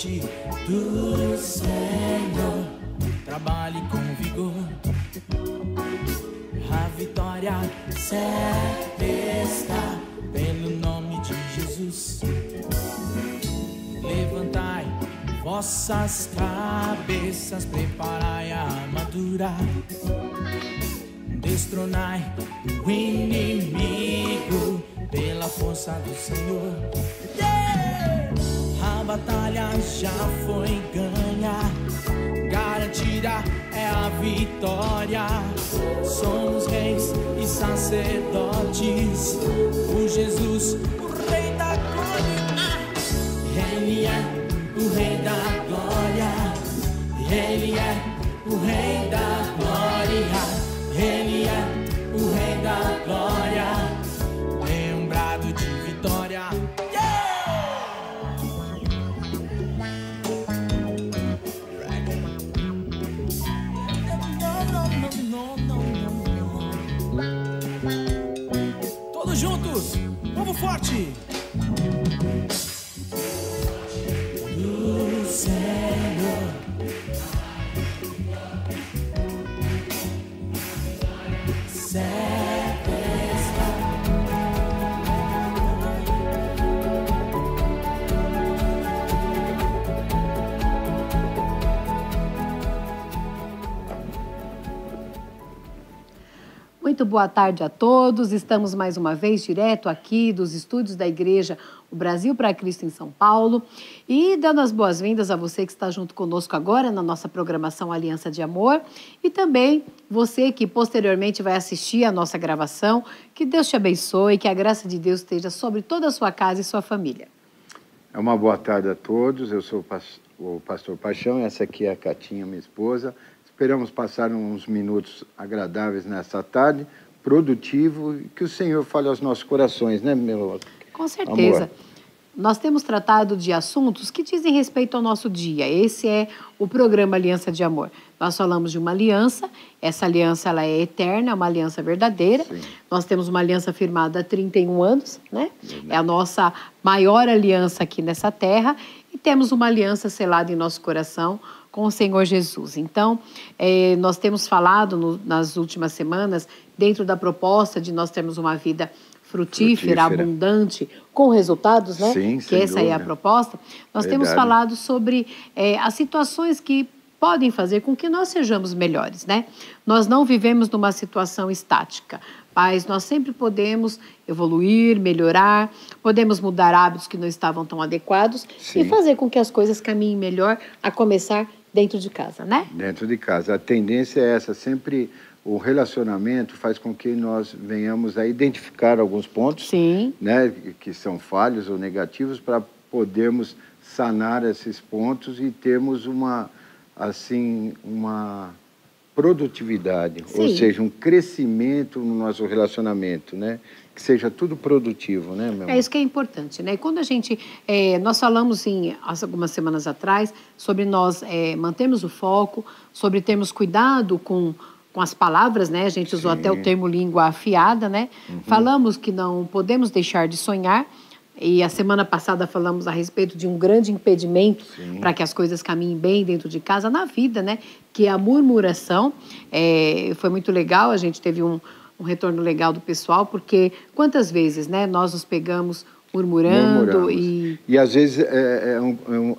vontade do Senhor. Trabalhe com vigor, a vitória certa está pelo nome de Jesus. Levantai vossas cabeças, preparai a armadura, destronai o inimigo pela força do Senhor. A batalha já foi ganha, garantida é a vitória. Somos reis e sacerdotes, por Jesus, o Rei da glória. Ele é o Rei da glória, Ele é o Rei da glória, Ele é o Rei da glória. Dê um brado de vitória. Todos juntos, povo forte. Do Senhor, certo está. Muito boa tarde a todos. Estamos mais uma vez direto aqui dos estúdios da Igreja O Brasil para Cristo em São Paulo e dando as boas-vindas a você que está junto conosco agora na nossa programação Aliança de Amor e também você que posteriormente vai assistir a nossa gravação. Que Deus te abençoe, que a graça de Deus esteja sobre toda a sua casa e sua família. É uma boa tarde a todos. Eu sou o pastor Paixão, essa aqui é a Catinha, minha esposa. Esperamos passar uns minutos agradáveis nessa tarde, produtivo, e que o Senhor fale aos nossos corações, né, meu Com certeza. amor? Nós temos tratado de assuntos que dizem respeito ao nosso dia. Esse é o programa Aliança de Amor. Nós falamos de uma aliança, essa aliança ela é eterna, é uma aliança verdadeira. Sim. Nós temos uma aliança firmada há 31 anos, né? É a nossa maior aliança aqui nessa terra e temos uma aliança selada em nosso coração com o Senhor Jesus. Então, nós temos falado nas últimas semanas, dentro da proposta de nós termos uma vida frutífera, abundante, com resultados, né? Sim, que essa dúvida. é a proposta. Nós temos falado sobre as situações que podem fazer com que nós sejamos melhores, né? Nós não vivemos numa situação estática, mas nós sempre podemos evoluir, melhorar, podemos mudar hábitos que não estavam tão adequados. Sim. E fazer com que as coisas caminhem melhor, a começar dentro de casa, né? Dentro de casa. A tendência é essa, sempre o relacionamento faz com que nós venhamos a identificar alguns pontos, Sim. né, que são falhos ou negativos, para podermos sanar esses pontos e termos uma produtividade, Sim. ou seja, um crescimento no nosso relacionamento, né? Que seja tudo produtivo, né, meu amor? É isso que é importante, né? E quando a gente... nós falamos, algumas semanas atrás, sobre nós mantermos o foco, sobre termos cuidado com as palavras, né? A gente usou até o termo língua afiada, né? Falamos que não podemos deixar de sonhar. E a semana passada falamos a respeito de um grande impedimento para que as coisas caminhem bem dentro de casa, na vida, né? Que é a murmuração. Foi muito legal, a gente teve um retorno legal do pessoal, porque quantas vezes, né, nós nos pegamos murmurando e às vezes é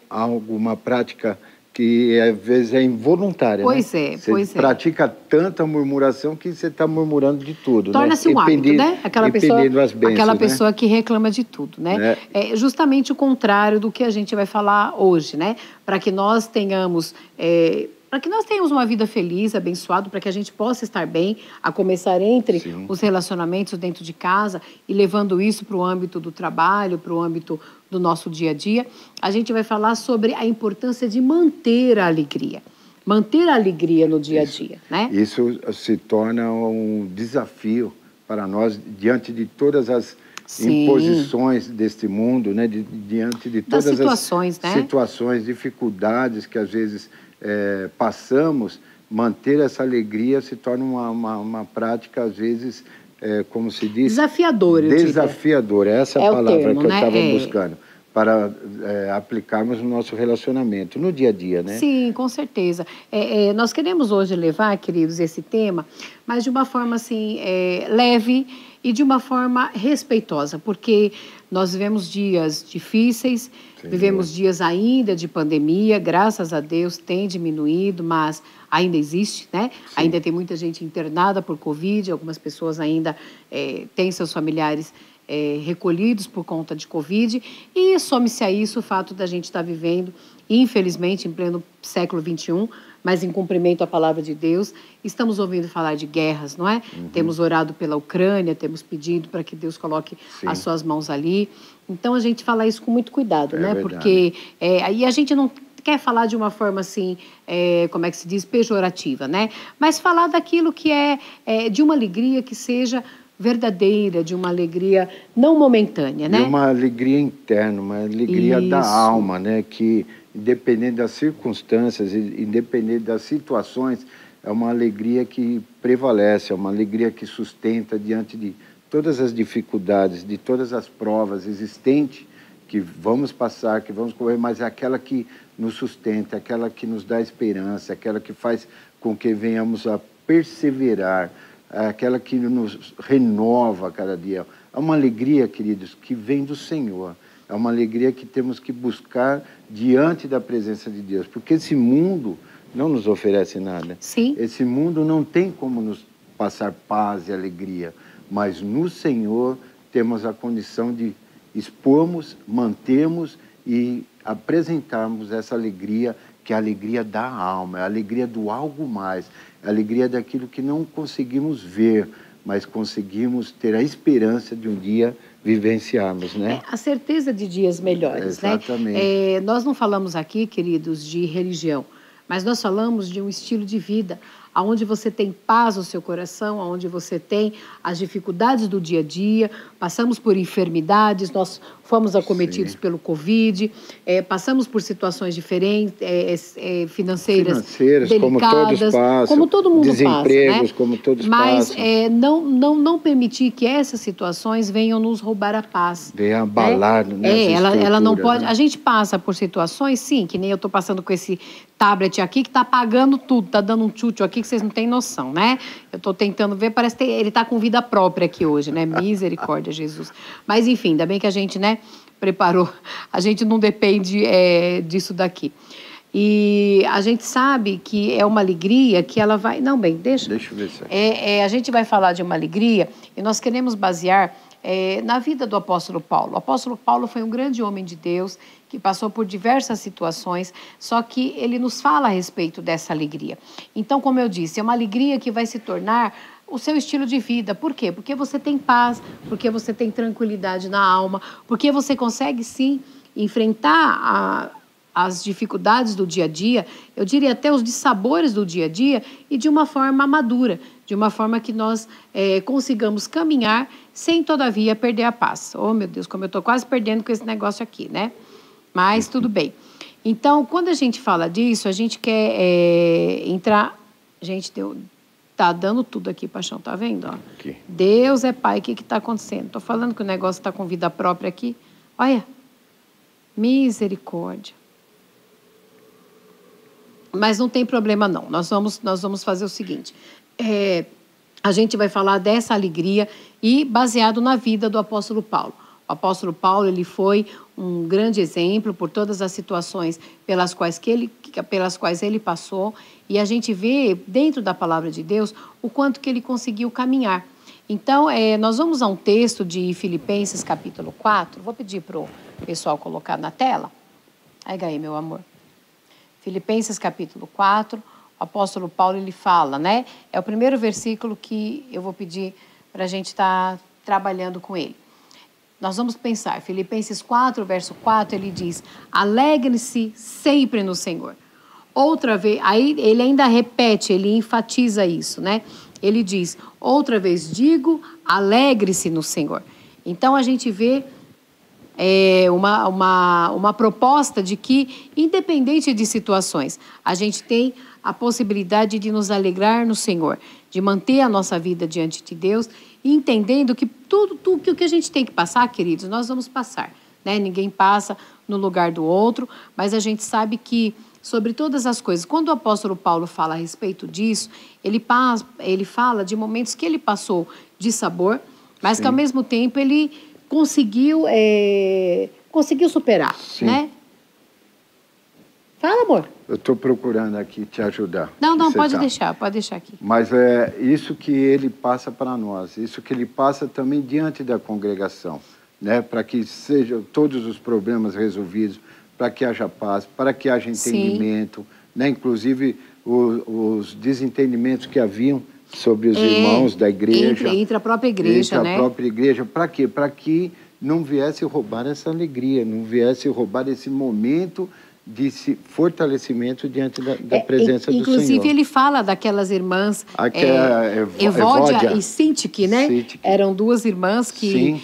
alguma prática que às vezes é involuntária, pois né? Você pratica tanta murmuração que você está murmurando de tudo, torna-se um hábito, né? Aquela pessoa né? que reclama de tudo, né? É justamente o contrário do que a gente vai falar hoje, né? Para que nós tenhamos uma vida feliz, abençoada, para que a gente possa estar bem, a começar entre os relacionamentos dentro de casa e levando isso para o âmbito do trabalho, para o âmbito do nosso dia a dia, a gente vai falar sobre a importância de manter a alegria. Manter a alegria no dia a dia, né? Isso se torna um desafio para nós diante de todas as imposições deste mundo, né? Diante de todas as situações, dificuldades que às vezes passamos, manter essa alegria se torna uma prática, às vezes, como se diz... Desafiadora, Desafiadora, essa é a palavra que eu estava buscando. para aplicarmos no nosso relacionamento, no dia a dia, né? Sim, com certeza. Nós queremos hoje levar, queridos, esse tema, mas de uma forma assim, leve e de uma forma respeitosa, porque nós vivemos dias difíceis, vivemos dias ainda de pandemia, graças a Deus tem diminuído, mas ainda existe, né? Sim. Ainda tem muita gente internada por Covid, algumas pessoas ainda têm seus familiares recolhidos por conta de Covid, e some-se a isso o fato da gente estar vivendo, infelizmente, em pleno século XXI, mas em cumprimento à palavra de Deus, estamos ouvindo falar de guerras, não é? Uhum. Temos orado pela Ucrânia, temos pedido para que Deus coloque as suas mãos ali. Então, a gente fala isso com muito cuidado, né? Verdade. Porque aí a gente não quer falar de uma forma assim, como é que se diz, pejorativa, né? Mas falar daquilo que de uma alegria que seja verdadeira, de uma alegria não momentânea, né? De uma alegria interna, uma alegria da alma, né? Que, independente das circunstâncias, independente das situações, é uma alegria que prevalece, é uma alegria que sustenta diante de todas as dificuldades, de todas as provas existentes que vamos passar, que vamos correr, mas é aquela que nos sustenta, aquela que nos dá esperança, aquela que faz com que venhamos a perseverar, aquela que nos renova a cada dia. É uma alegria, queridos, que vem do Senhor. É uma alegria que temos que buscar diante da presença de Deus. Porque esse mundo não nos oferece nada. Sim. Esse mundo não tem como nos passar paz e alegria. Mas no Senhor temos a condição de expormos, mantermos e apresentarmos essa alegria, que é a alegria da alma, é a alegria do algo mais, é a alegria daquilo que não conseguimos ver, mas conseguimos ter a esperança de um dia vivenciarmos, né? A certeza de dias melhores, exatamente. Né? Nós não falamos aqui, queridos, de religião, mas nós falamos de um estilo de vida, onde você tem paz no seu coração, onde você tem as dificuldades do dia a dia, passamos por enfermidades, nós fomos acometidos pelo Covid, passamos por situações diferentes, financeiras delicadas, como todos passam, como todo mundo desempregos, passa, né? como todos mas, passam. Não permitir que essas situações venham nos roubar a paz. Venham abalar, né? Ela não pode. Né? A gente passa por situações, sim, que nem eu estou passando com esse tablet aqui que está apagando tudo, está dando um tchutchu aqui que vocês não têm noção, né? Eu estou tentando ver, parece que ele está com vida própria aqui hoje, né? Misericórdia, Jesus. Mas, enfim, ainda bem que a gente, né, preparou. A gente não depende disso daqui. E a gente sabe que é uma alegria que ela vai... Não, bem, deixa eu ver isso aqui. A gente vai falar de uma alegria e nós queremos basear na vida do apóstolo Paulo. O apóstolo Paulo foi um grande homem de Deus que passou por diversas situações, só que ele nos fala a respeito dessa alegria. Então, como eu disse, é uma alegria que vai se tornar o seu estilo de vida. Por quê? Porque você tem paz, porque você tem tranquilidade na alma, porque você consegue, sim, enfrentar as dificuldades do dia a dia, eu diria até os dissabores do dia a dia, e de uma forma madura, de uma forma que nós consigamos caminhar sem, todavia, perder a paz. Oh, meu Deus, como eu estou quase perdendo com esse negócio aqui, né? Mas tudo bem. Então, quando a gente fala disso, a gente quer entrar... Gente, tá dando tudo aqui, Paixão, tá vendo? Ó? Aqui. Deus é Pai, o que está acontecendo? Estou falando que o negócio está com vida própria aqui. Olha, misericórdia. Mas não tem problema, não. Nós vamos fazer o seguinte. A gente vai falar dessa alegria e baseado na vida do apóstolo Paulo. O apóstolo Paulo, ele foi um grande exemplo por todas as situações pelas quais ele passou, e a gente vê dentro da palavra de Deus o quanto que ele conseguiu caminhar. Então, nós vamos a um texto de Filipenses capítulo 4, vou pedir para o pessoal colocar na tela. Pega aí, meu amor. Filipenses capítulo 4, o apóstolo Paulo, ele fala, né? É o primeiro versículo que eu vou pedir para a gente estar trabalhando com ele. Nós vamos pensar, Filipenses 4, verso 4, ele diz, alegrem-se sempre no Senhor. Outra vez, aí ele ainda repete, ele enfatiza isso, né? Ele diz, outra vez digo, alegre-se no Senhor. Então, a gente vê uma proposta de que, independente de situações, a gente tem a possibilidade de nos alegrar no Senhor, de manter a nossa vida diante de Deus, entendendo que tudo que a gente tem que passar, queridos, nós vamos passar. né? Ninguém passa no lugar do outro, mas a gente sabe que sobre todas as coisas, quando o apóstolo Paulo fala a respeito disso, ele fala de momentos que ele passou de sabor, mas que ao mesmo tempo ele conseguiu superar, né? Fala, amor. Eu estou procurando aqui te ajudar. Não, pode deixar aqui. Mas é isso que ele passa para nós, isso que ele passa também diante da congregação, né? Para que sejam todos os problemas resolvidos, para que haja paz, para que haja entendimento, né? Inclusive os desentendimentos que haviam sobre os irmãos da igreja. Entre a própria igreja, né? Entre a própria igreja. Para quê? Para que não viesse roubar essa alegria, não viesse roubar esse momento de fortalecimento diante da presença do Senhor. Inclusive, ele fala daquelas irmãs, Evódia e Sintique, né? Sintique. Eram duas irmãs que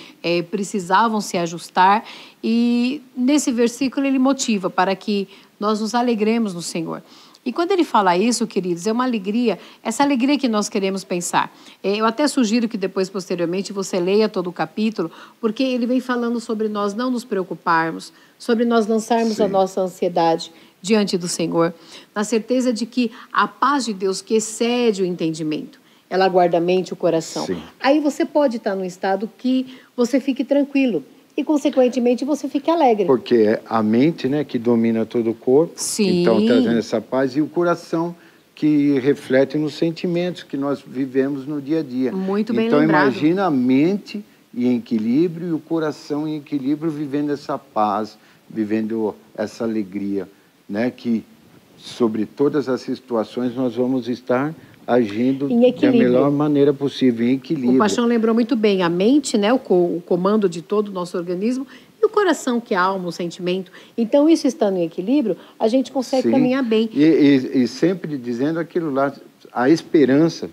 precisavam se ajustar. E nesse versículo ele motiva para que nós nos alegremos no Senhor. E quando ele fala isso, queridos, é uma alegria, essa alegria que nós queremos pensar. Eu até sugiro que depois, posteriormente, você leia todo o capítulo, porque ele vem falando sobre nós não nos preocuparmos, sobre nós lançarmos a nossa ansiedade diante do Senhor, na certeza de que a paz de Deus, que excede o entendimento, ela guarda a mente e o coração. Sim. Aí você pode estar num estado que você fique tranquilo. E, consequentemente, você fica alegre. Porque é a mente, né, que domina todo o corpo. Sim. Então, trazendo essa paz. E o coração, que reflete nos sentimentos que nós vivemos no dia a dia. Muito bem lembrado. Então, imagina a mente em equilíbrio e o coração em equilíbrio, vivendo essa paz, vivendo essa alegria, né? Que, sobre todas as situações, nós vamos estar agindo da melhor maneira possível, em equilíbrio. O Paixão lembrou muito bem, a mente, né, o comando de todo o nosso organismo, e o coração, que é a alma, o sentimento. Então, isso estando em equilíbrio, a gente consegue caminhar bem. E sempre dizendo aquilo lá, a esperança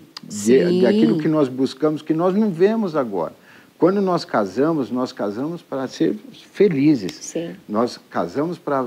daquilo que nós buscamos, que nós não vemos agora. Quando nós casamos para ser felizes. Sim. Nós casamos para...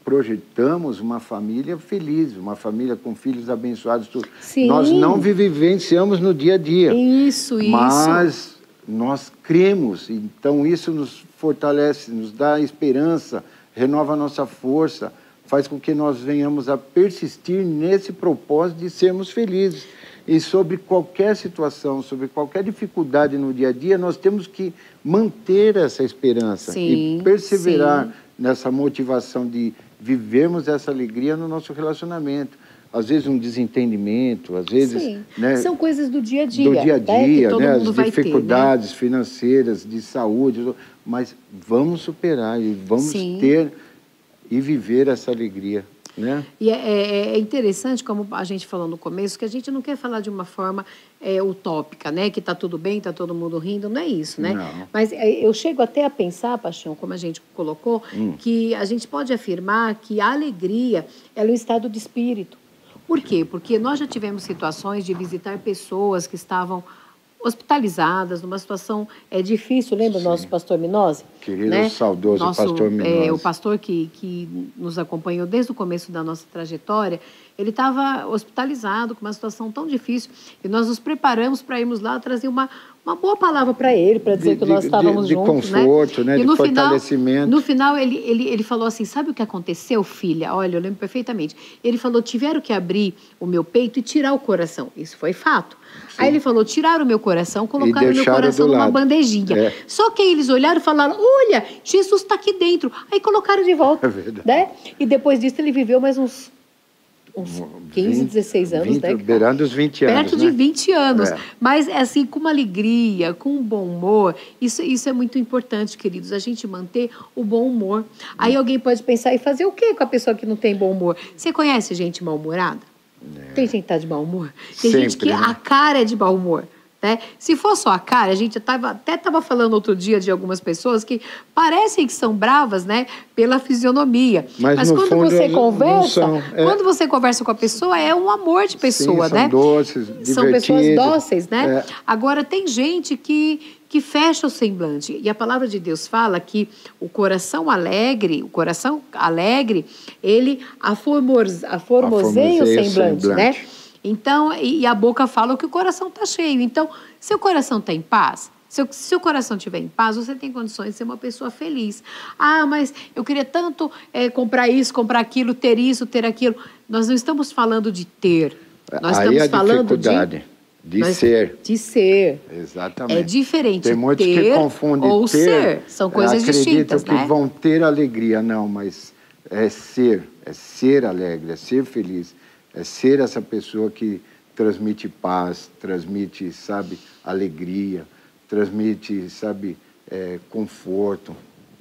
projetamos uma família feliz, uma família com filhos abençoados. Tudo. Sim. Nós não vivenciamos no dia a dia. Isso. Mas nós cremos, então isso nos fortalece, nos dá esperança, renova a nossa força, faz com que nós venhamos a persistir nesse propósito de sermos felizes. E sobre qualquer situação, sobre qualquer dificuldade no dia a dia, nós temos que manter essa esperança e perseverar nessa motivação de vivermos essa alegria no nosso relacionamento. Às vezes um desentendimento, às vezes... Né, são coisas do dia a dia. Do dia a dia, né? As dificuldades financeiras, de saúde, mas vamos superar e vamos ter e viver essa alegria. Né? E é interessante, como a gente falou no começo, que a gente não quer falar de uma forma utópica, né? Que está tudo bem, está todo mundo rindo, não é isso, né? Não. Mas eu chego até a pensar, Paixão, como a gente colocou, que a gente pode afirmar que a alegria é um estado de espírito. Por quê? Porque nós já tivemos situações de visitar pessoas que estavam hospitalizadas, numa situação difícil. Lembra o nosso pastor Minose? Querido, né? Saudoso pastor Minose. O pastor que nos acompanhou desde o começo da nossa trajetória, ele estava hospitalizado, com uma situação tão difícil, e nós nos preparamos para irmos lá trazer uma boa palavra para ele, para dizer que nós estávamos juntos. De conforto, né? De fortalecimento. No final, ele falou assim, sabe o que aconteceu, filha? Olha, eu lembro perfeitamente. Ele falou, tiveram que abrir o meu peito e tirar o coração. Isso foi fato. Sim. Aí ele falou, tiraram o meu coração, colocaram o meu coração numa bandejinha. Só que aí eles olharam e falaram, olha, Jesus está aqui dentro. Aí colocaram de volta. É verdade. Né? E depois disso ele viveu mais uns 15, 16 anos, né? Beirando os 20 anos, perto de 20 anos. Mas, assim, com uma alegria, com um bom humor. Isso é muito importante, queridos, a gente manter o bom humor. Aí alguém pode pensar, e fazer o quê com a pessoa que não tem bom humor? Você conhece gente mal-humorada? Tem gente que está de mau humor? Tem gente que a cara é de mau humor. Né? Se for só a cara, a gente até estava falando outro dia de algumas pessoas que parecem que são bravas, né, pela fisionomia. Mas quando fundo, você conversa, quando você conversa com a pessoa, é um amor de pessoa, são né? Doces, divertidos. São pessoas dóceis, né? Agora, tem gente que fecha o semblante. E a palavra de Deus fala que o coração alegre, ele aformoseia o semblante, né? Então, e a boca fala que o coração está cheio. Então, seu coração está em paz, Se o seu coração estiver em paz, você tem condições de ser uma pessoa feliz. Ah, mas eu queria tanto comprar isso, comprar aquilo, ter aquilo. Nós não estamos falando de ter. Nós aí estamos falando de ser. De ser. Exatamente. É diferente tem muitos ter que confundem ou ter, ser. São coisas distintas, acreditam que vão ter alegria. Não, mas é ser alegre, é ser feliz, é ser essa pessoa que transmite paz, transmite, sabe, alegria, transmite, sabe, conforto,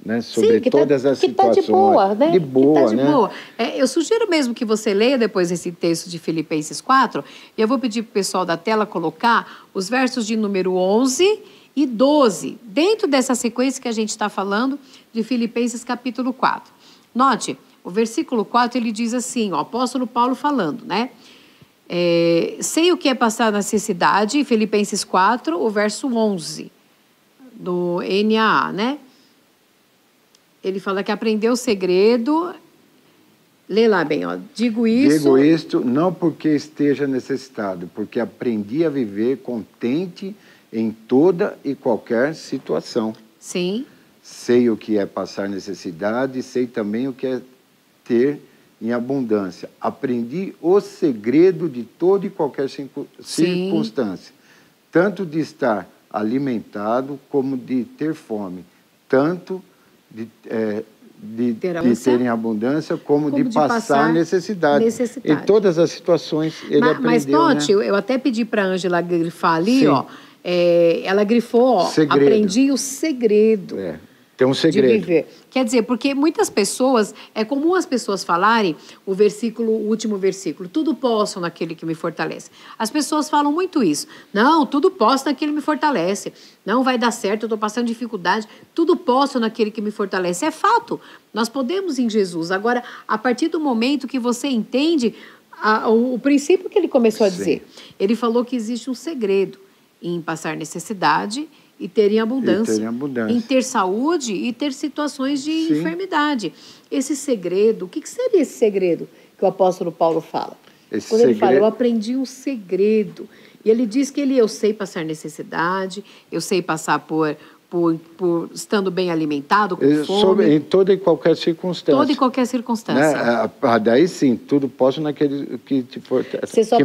né? Sobre todas as situações. Que está de boa, né? De boa, que tá de né? boa. Eu sugiro mesmo que você leia depois esse texto de Filipenses 4, e eu vou pedir para o pessoal da tela colocar os versos de número 11 e 12, dentro dessa sequência que a gente está falando de Filipenses capítulo 4. Note, o versículo 4, ele diz assim, o apóstolo Paulo falando, né? Sei o que é passar necessidade, Filipenses 4, o verso 11, do NAA, né? Ele fala que aprendeu o segredo. Lê lá bem, ó. Digo isto não porque esteja necessitado, porque aprendi a viver contente em toda e qualquer situação. Sim. Sei o que é passar necessidade, sei também o que é ter em abundância. Aprendi o segredo de toda e qualquer circunstância, tanto de estar alimentado como de ter fome, tanto de ter em abundância como de passar necessidade. Em todas as situações ele aprendeu. Mas note, né? Eu até pedi para a Ângela grifar ali, ó, ela grifou, ó, aprendi o segredo. Tem um segredo. De viver. Quer dizer, porque muitas pessoas, é comum as pessoas falarem o último versículo, tudo posso naquele que me fortalece. As pessoas falam muito isso. Não, tudo posso naquele que me fortalece. Não vai dar certo, eu estou passando dificuldade. Tudo posso naquele que me fortalece. É fato. Nós podemos em Jesus. Agora, a partir do momento que você entende o princípio que ele começou a dizer, ele falou que existe um segredo em passar necessidade e ter em abundância, em ter saúde e ter situações de enfermidade. Esse segredo, o que seria esse segredo que o apóstolo Paulo fala? Quando ele fala, eu aprendi um segredo. E ele diz que eu sei passar necessidade, eu sei passar por estando bem alimentado, com fome. Em toda e qualquer circunstância. Toda e qualquer circunstância. Né? Daí sim, tudo posso naquele que me fortalece. Você só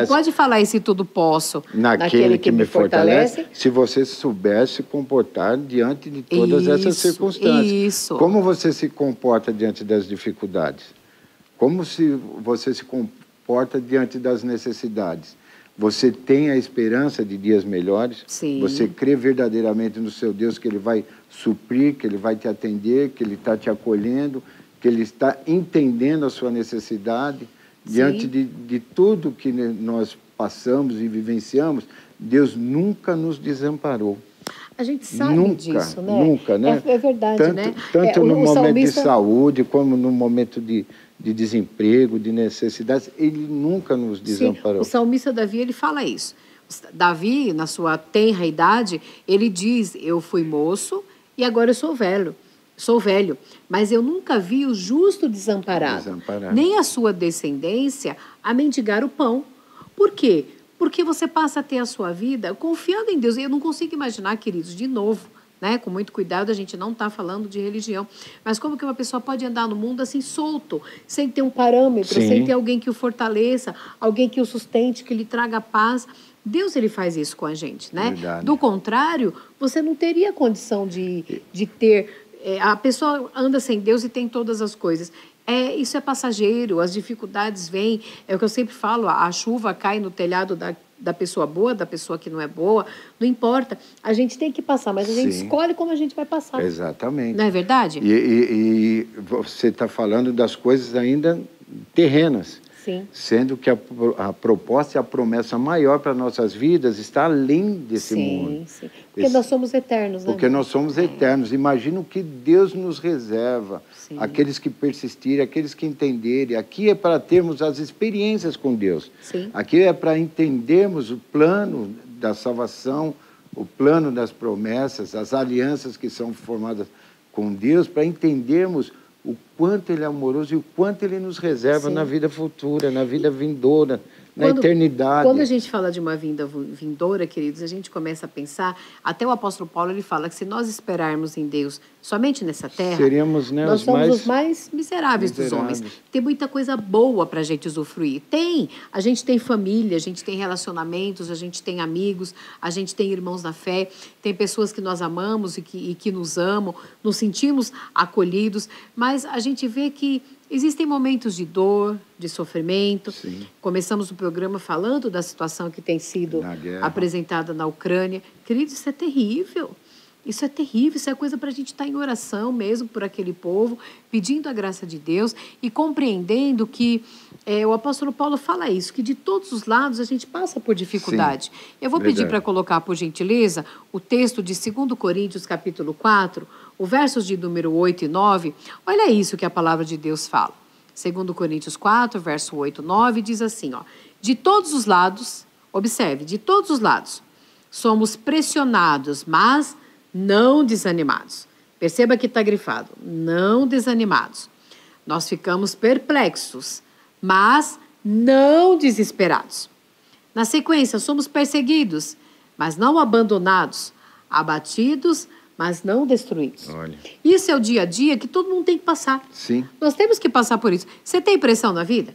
pode falar esse tudo posso naquele que me fortalece. Se você souber se comportar diante de todas essas circunstâncias. Isso. Como você se comporta diante das dificuldades? Como você se comporta diante das necessidades? Você tem a esperança de dias melhores? Sim. Você crê verdadeiramente no seu Deus que Ele vai suprir, que Ele vai te atender, que Ele está te acolhendo, que Ele está entendendo a sua necessidade? Sim. Diante de tudo que nós passamos e vivenciamos, Deus nunca nos desamparou. A gente sabe disso, né? Nunca, né? É verdade, né? Tanto no momento de saúde, como no momento de desemprego, de necessidades, ele nunca nos desamparou. Sim, o salmista Davi, ele fala isso. Davi, na sua tenra idade, ele diz, eu fui moço e agora eu sou velho, mas eu nunca vi o justo desamparado. Nem a sua descendência a mendigar o pão. Por quê? Porque você passa a ter a sua vida confiando em Deus. Eu não consigo imaginar, queridos, de novo, né? Com muito cuidado, a gente não está falando de religião. Mas como que uma pessoa pode andar no mundo assim, solto, sem ter um parâmetro, sem ter alguém que o fortaleça, alguém que o sustente, que lhe traga paz? Deus, ele faz isso com a gente, né? Verdade. Do contrário, você não teria condição de ter... a pessoa anda sem Deus e tem todas as coisas. Isso é passageiro, as dificuldades vêm. É o que eu sempre falo, a chuva cai no telhado da pessoa boa, da pessoa que não é boa, não importa. A gente tem que passar, mas a gente escolhe como a gente vai passar. Exatamente. Não é verdade? E você está falando das coisas ainda terrenas. Sim. Sendo que a proposta e a promessa maior para nossas vidas está além desse mundo. Sim. Porque nós somos eternos, né? Porque nós somos eternos. Imagina o que Deus nos reserva. Sim. Aqueles que persistirem, aqueles que entenderem. Aqui é para termos as experiências com Deus. Sim. Aqui é para entendermos o plano da salvação, o plano das promessas, as alianças que são formadas com Deus, para entendermos o quanto Ele é amoroso e o quanto Ele nos reserva na vida futura, na vida vindoura, na eternidade. Quando a gente fala de uma vinda vindoura, queridos, a gente começa a pensar, até o apóstolo Paulo ele fala que se nós esperarmos em Deus somente nessa terra, seríamos, né, nós somos os mais miseráveis dos homens. Tem muita coisa boa para a gente usufruir. A gente tem família, a gente tem relacionamentos, a gente tem amigos, a gente tem irmãos na fé, tem pessoas que nós amamos e que nos amam, nos sentimos acolhidos, mas a gente vê que existem momentos de dor, de sofrimento. Sim. Começamos o programa falando da situação que tem sido apresentada na Ucrânia. Queridos, isso é terrível. Isso é terrível, isso é coisa para a gente estar em oração mesmo por aquele povo, pedindo a graça de Deus e compreendendo que o apóstolo Paulo fala isso, que de todos os lados a gente passa por dificuldade. Sim, eu vou pedir para colocar, por gentileza, o texto de 2 Coríntios, capítulo 4, o versos de número 8 e 9. Olha isso que a palavra de Deus fala. 2 Coríntios 4, verso 8 e 9, diz assim, ó, de todos os lados, observe, de todos os lados, somos pressionados, mas não desanimados. Perceba que está grifado, não desanimados. Nós ficamos perplexos, mas não desesperados. Na sequência, somos perseguidos, mas não abandonados, abatidos, mas não destruídos. Olha. Isso é o dia a dia que todo mundo tem que passar. Sim. Nós temos que passar por isso. Você tem pressão na vida?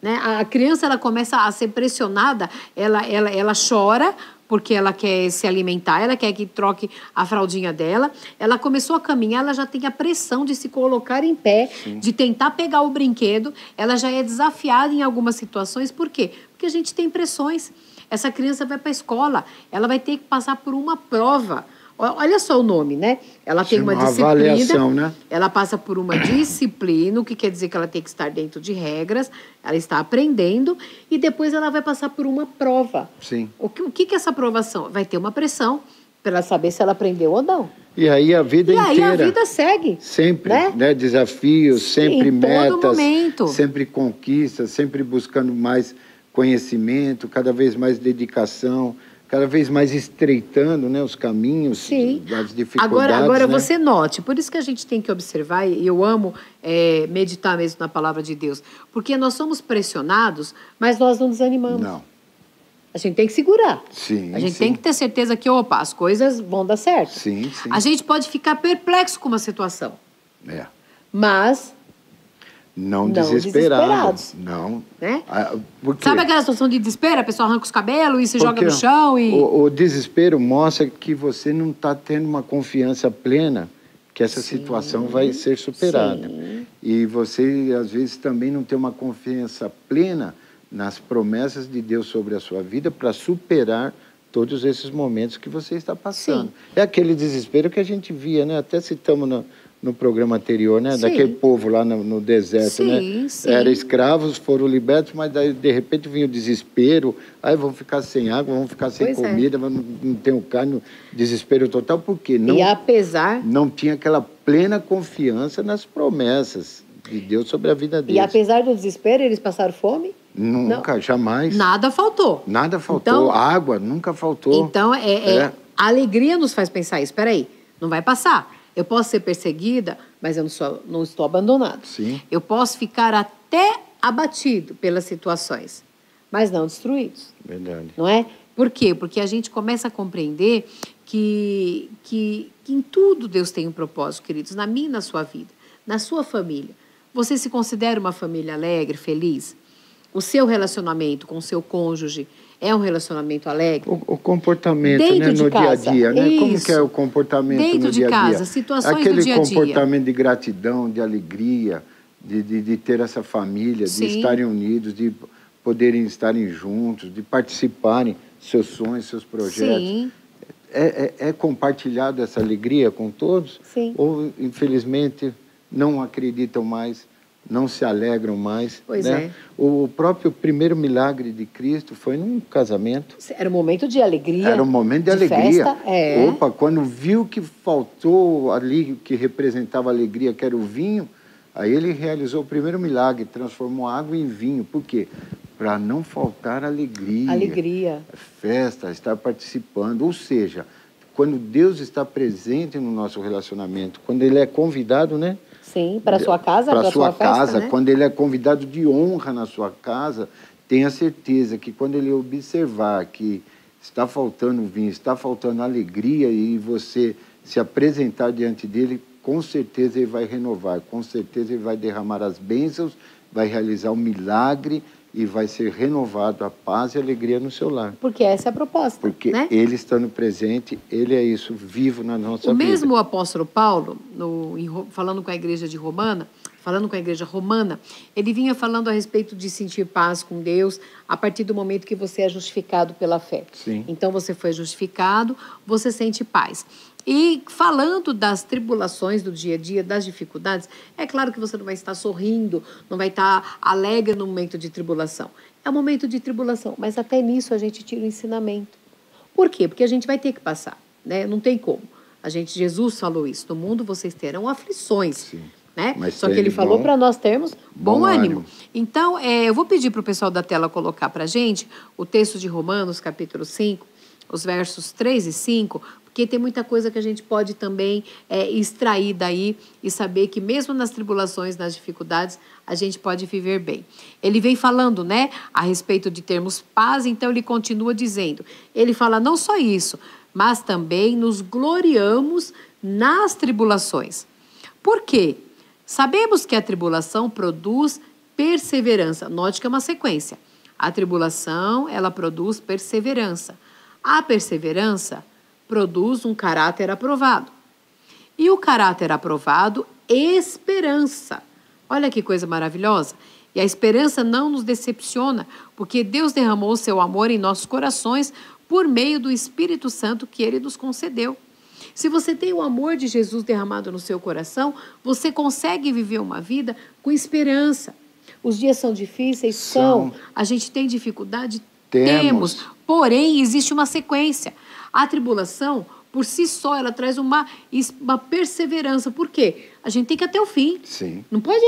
Né? A criança ela começa a ser pressionada, ela chora porque ela quer se alimentar, ela quer que troque a fraldinha dela. Ela começou a caminhar, ela já tem a pressão de se colocar em pé, sim, de tentar pegar o brinquedo. Ela já é desafiada em algumas situações. Por quê? Porque a gente tem pressões. Essa criança vai para a escola, ela vai ter que passar por uma prova. Olha só o nome, né? Ela tem uma disciplina, avaliação, né? Ela passa por uma disciplina, o que quer dizer que ela tem que estar dentro de regras, ela está aprendendo e depois ela vai passar por uma prova. Sim. O que é essa aprovação? Vai ter uma pressão para ela saber se ela aprendeu ou não. E aí a vida inteira. E aí a vida segue. Sempre, né? Desafios, sempre metas. Todo momento. Sempre conquistas, sempre buscando mais conhecimento, cada vez mais dedicação, cada vez mais estreitando, né, os caminhos, sim, das dificuldades. Agora né? Você note, por isso que a gente tem que observar, e eu amo meditar mesmo na palavra de Deus, porque nós somos pressionados, mas nós não desanimamos. Não. A gente tem que segurar. Sim, a gente sim. tem que ter certeza que, opa, as coisas vão dar certo. Sim, sim. A gente pode ficar perplexo com uma situação. Mas não desesperados. Não. Né? Sabe aquela situação de desespero? A pessoa arranca os cabelos e se joga no chão e... O desespero mostra que você não está tendo uma confiança plena que essa situação vai ser superada. Sim. E você, às vezes, também não tem uma confiança plena nas promessas de Deus sobre a sua vida para superar todos esses momentos que você está passando. Sim. É aquele desespero que a gente via, né? Até citamos no programa anterior, né? Sim. Daquele povo lá no deserto, sim, né? Sim. Eram escravos, foram libertos, mas daí, de repente, vinha o desespero. Aí vão ficar sem água, vão ficar sem comida, não tem carne, desespero total. Por quê? Não tinha aquela plena confiança nas promessas de Deus sobre a vida deles. E apesar do desespero, eles passaram fome? Nunca, jamais. Nada faltou. Nada faltou. Então, água nunca faltou. Então, a alegria nos faz pensar isso. Espera aí, não vai passar. Eu posso ser perseguida, mas eu não estou abandonado. Sim. Eu posso ficar até abatido pelas situações, mas não destruídos. Verdade. Não é? Por quê? Porque a gente começa a compreender que em tudo Deus tem um propósito, queridos, na minha e na sua vida, na sua família. Você se considera uma família alegre, feliz? O seu relacionamento com o seu cônjuge é um relacionamento alegre? O comportamento, né, no dia a dia, né? Como que é o comportamento no dia a dia? Dentro de casa, situações do dia a dia. Aquele comportamento de gratidão, de alegria, de ter essa família, sim, de estarem unidos, de poderem estarem juntos, de participarem seus sonhos, seus projetos. Sim. É compartilhado essa alegria com todos? Sim. Ou, infelizmente, não acreditam mais, não se alegram mais. Pois né? O próprio primeiro milagre de Cristo foi num casamento. Era um momento de alegria. Era um momento de alegria. Festa, Opa, quando viu que faltou ali, que representava alegria, que era o vinho, aí ele realizou o primeiro milagre, transformou água em vinho. Por quê? Para não faltar alegria. Alegria. Festa, estar participando. Ou seja, quando Deus está presente no nosso relacionamento, quando Ele é convidado, né? Sim, para a sua casa, para a sua festa, casa, né? Quando Ele é convidado de honra na sua casa, tenha certeza que quando ele observar que está faltando vinho, está faltando alegria e você se apresentar diante dele, com certeza ele vai renovar, com certeza ele vai derramar as bênçãos, vai realizar um milagre e vai ser renovado a paz e a alegria no seu lar. Porque essa é a proposta, porque né? ele estando presente, ele é isso, vivo na nossa vida. O mesmo apóstolo Paulo, falando com a igreja de Romana, falando com a igreja romana, ele vinha falando a respeito de sentir paz com Deus a partir do momento que você é justificado pela fé. Sim. Então, você foi justificado, você sente paz. E falando das tribulações do dia a dia, das dificuldades, é claro que você não vai estar sorrindo, não vai estar alegre no momento de tribulação. É um momento de tribulação, mas até nisso a gente tira o ensinamento. Por quê? Porque a gente vai ter que passar, né? Não tem como. Jesus falou isso, no mundo vocês terão aflições. Sim. Né? Só que ele falou para nós termos bom ânimo. Então, eu vou pedir para o pessoal da tela colocar para a gente o texto de Romanos, capítulo 5, os versos 3 e 5, porque tem muita coisa que a gente pode também extrair daí e saber que mesmo nas tribulações, nas dificuldades, a gente pode viver bem. Ele vem falando, né, a respeito de termos paz, então ele continua dizendo, ele fala não só isso, mas também nos gloriamos nas tribulações. Por quê? Sabemos que a tribulação produz perseverança. Note que é uma sequência. A tribulação, ela produz perseverança. A perseverança produz um caráter aprovado. E o caráter aprovado, esperança. Olha que coisa maravilhosa. E a esperança não nos decepciona, porque Deus derramou o seu amor em nossos corações por meio do Espírito Santo que Ele nos concedeu. Se você tem o amor de Jesus derramado no seu coração, você consegue viver uma vida com esperança. Os dias são difíceis? São. A gente tem dificuldade? Temos. Porém, existe uma sequência. A tribulação, por si só, ela traz uma perseverança. Por quê? A gente tem que ir até o fim. Sim. Não pode,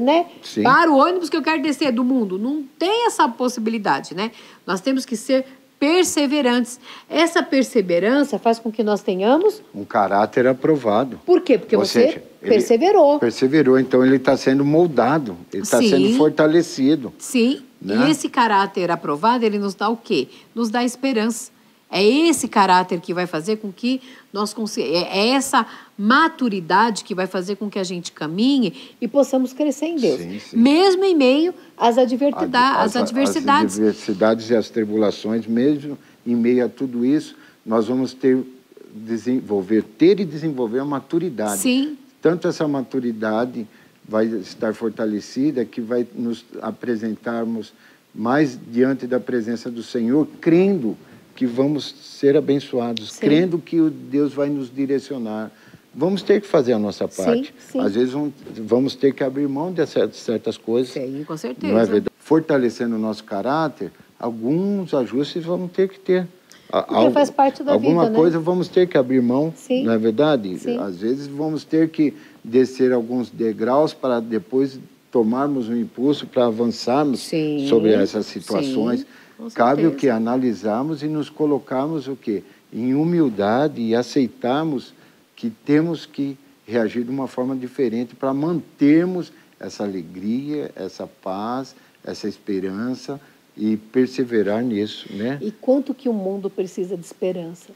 né? Sim. Para o ônibus que eu quero descer do mundo. Não tem essa possibilidade, né? Nós temos que ser perseverantes. Essa perseverança faz com que nós tenhamos um caráter aprovado. Por quê? Porque você perseverou. Perseverou, então ele está sendo moldado, ele está sendo fortalecido. Sim, né? E esse caráter aprovado, ele nos dá o quê? Nos dá esperança. É esse caráter que vai fazer com que nós é essa maturidade que vai fazer com que a gente caminhe e possamos crescer em Deus. Sim, sim. Mesmo em meio às adversidades. As adversidades e as tribulações, mesmo em meio a tudo isso, nós vamos ter e desenvolver a maturidade. Sim. Tanto essa maturidade vai estar fortalecida que vai nos apresentarmos mais diante da presença do Senhor, crendo que vamos ser abençoados, sim, crendo que o Deus vai nos direcionar. Vamos ter que fazer a nossa parte. Sim, sim. Às vezes vamos ter que abrir mão de certas coisas. Sim, com certeza. Não é verdade? Fortalecendo o nosso caráter, alguns ajustes vamos ter que ter. Porque faz parte da vida, alguma coisa vamos ter que abrir mão, sim, não é verdade? Sim. Às vezes vamos ter que descer alguns degraus para depois tomarmos um impulso para avançarmos, sim, sobre essas situações. Sim. Cabe o que? Analisarmos e nos colocarmos o quê? Em humildade e aceitarmos que temos que reagir de uma forma diferente para mantermos essa alegria, essa paz, essa esperança e perseverar nisso, né? E quanto que o mundo precisa de esperança?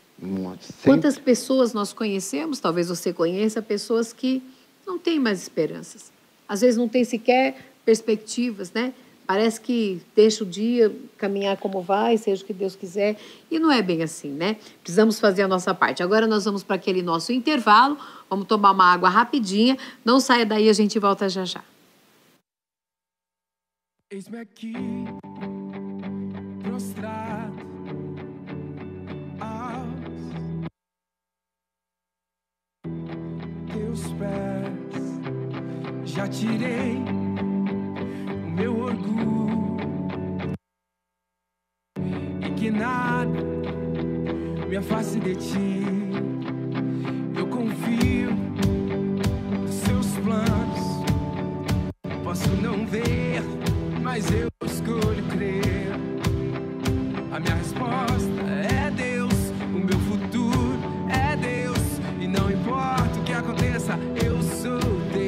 Quantas pessoas nós conhecemos, talvez você conheça, pessoas que não têm mais esperanças. Às vezes não tem sequer perspectivas, né? Parece que deixa o dia caminhar como vai, seja o que Deus quiser. E não é bem assim, né? Precisamos fazer a nossa parte. Agora nós vamos para aquele nosso intervalo. Vamos tomar uma água rapidinha. Não saia daí, a gente volta já já. Eis-me aqui, prostrado aos teus pés. Já tirei meu orgulho e que nada me afaste de ti. Eu confio nos seus planos. Posso não ver, mas eu escolho crer. A minha resposta é Deus, o meu futuro é Deus, e não importa o que aconteça, eu sou Deus.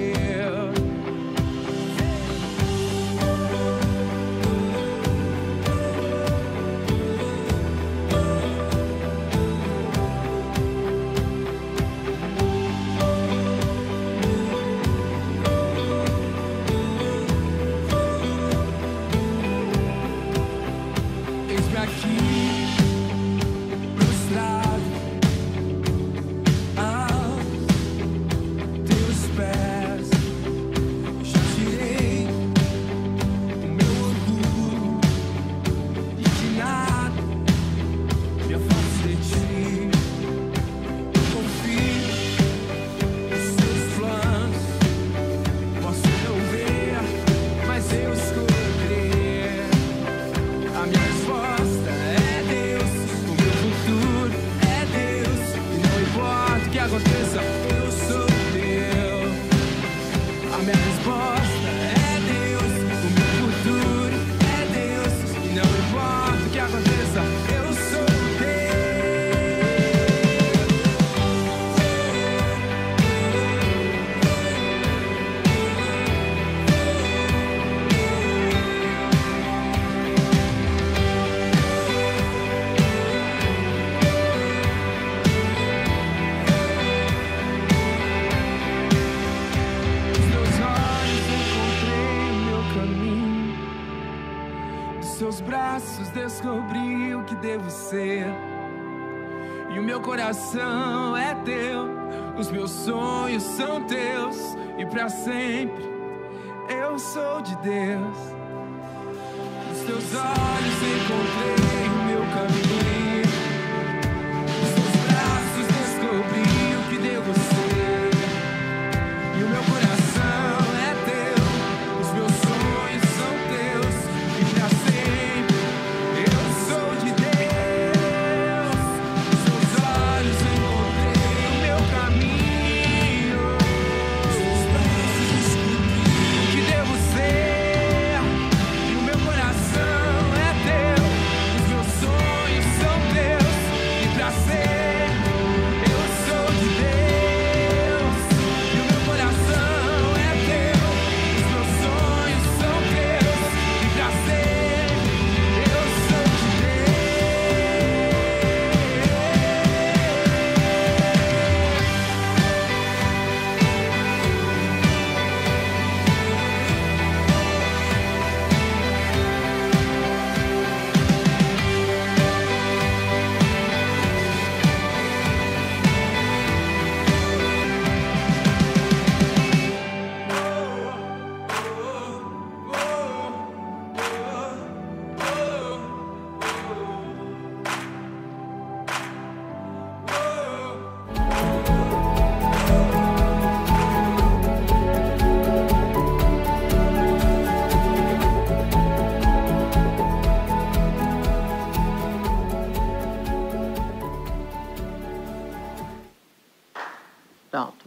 A minha resposta é Deus, o meu futuro é Deus. E não importa o que aconteça, eu sou seus braços descobri o que devo ser. E o meu coração é teu, os meus sonhos são teus, e pra sempre eu sou de Deus. Nos teus olhos encontrei o meu caminho, nos teus braços descobri o que devo ser. E o meu coração é teu, os meus sonhos são teus, e pra sempre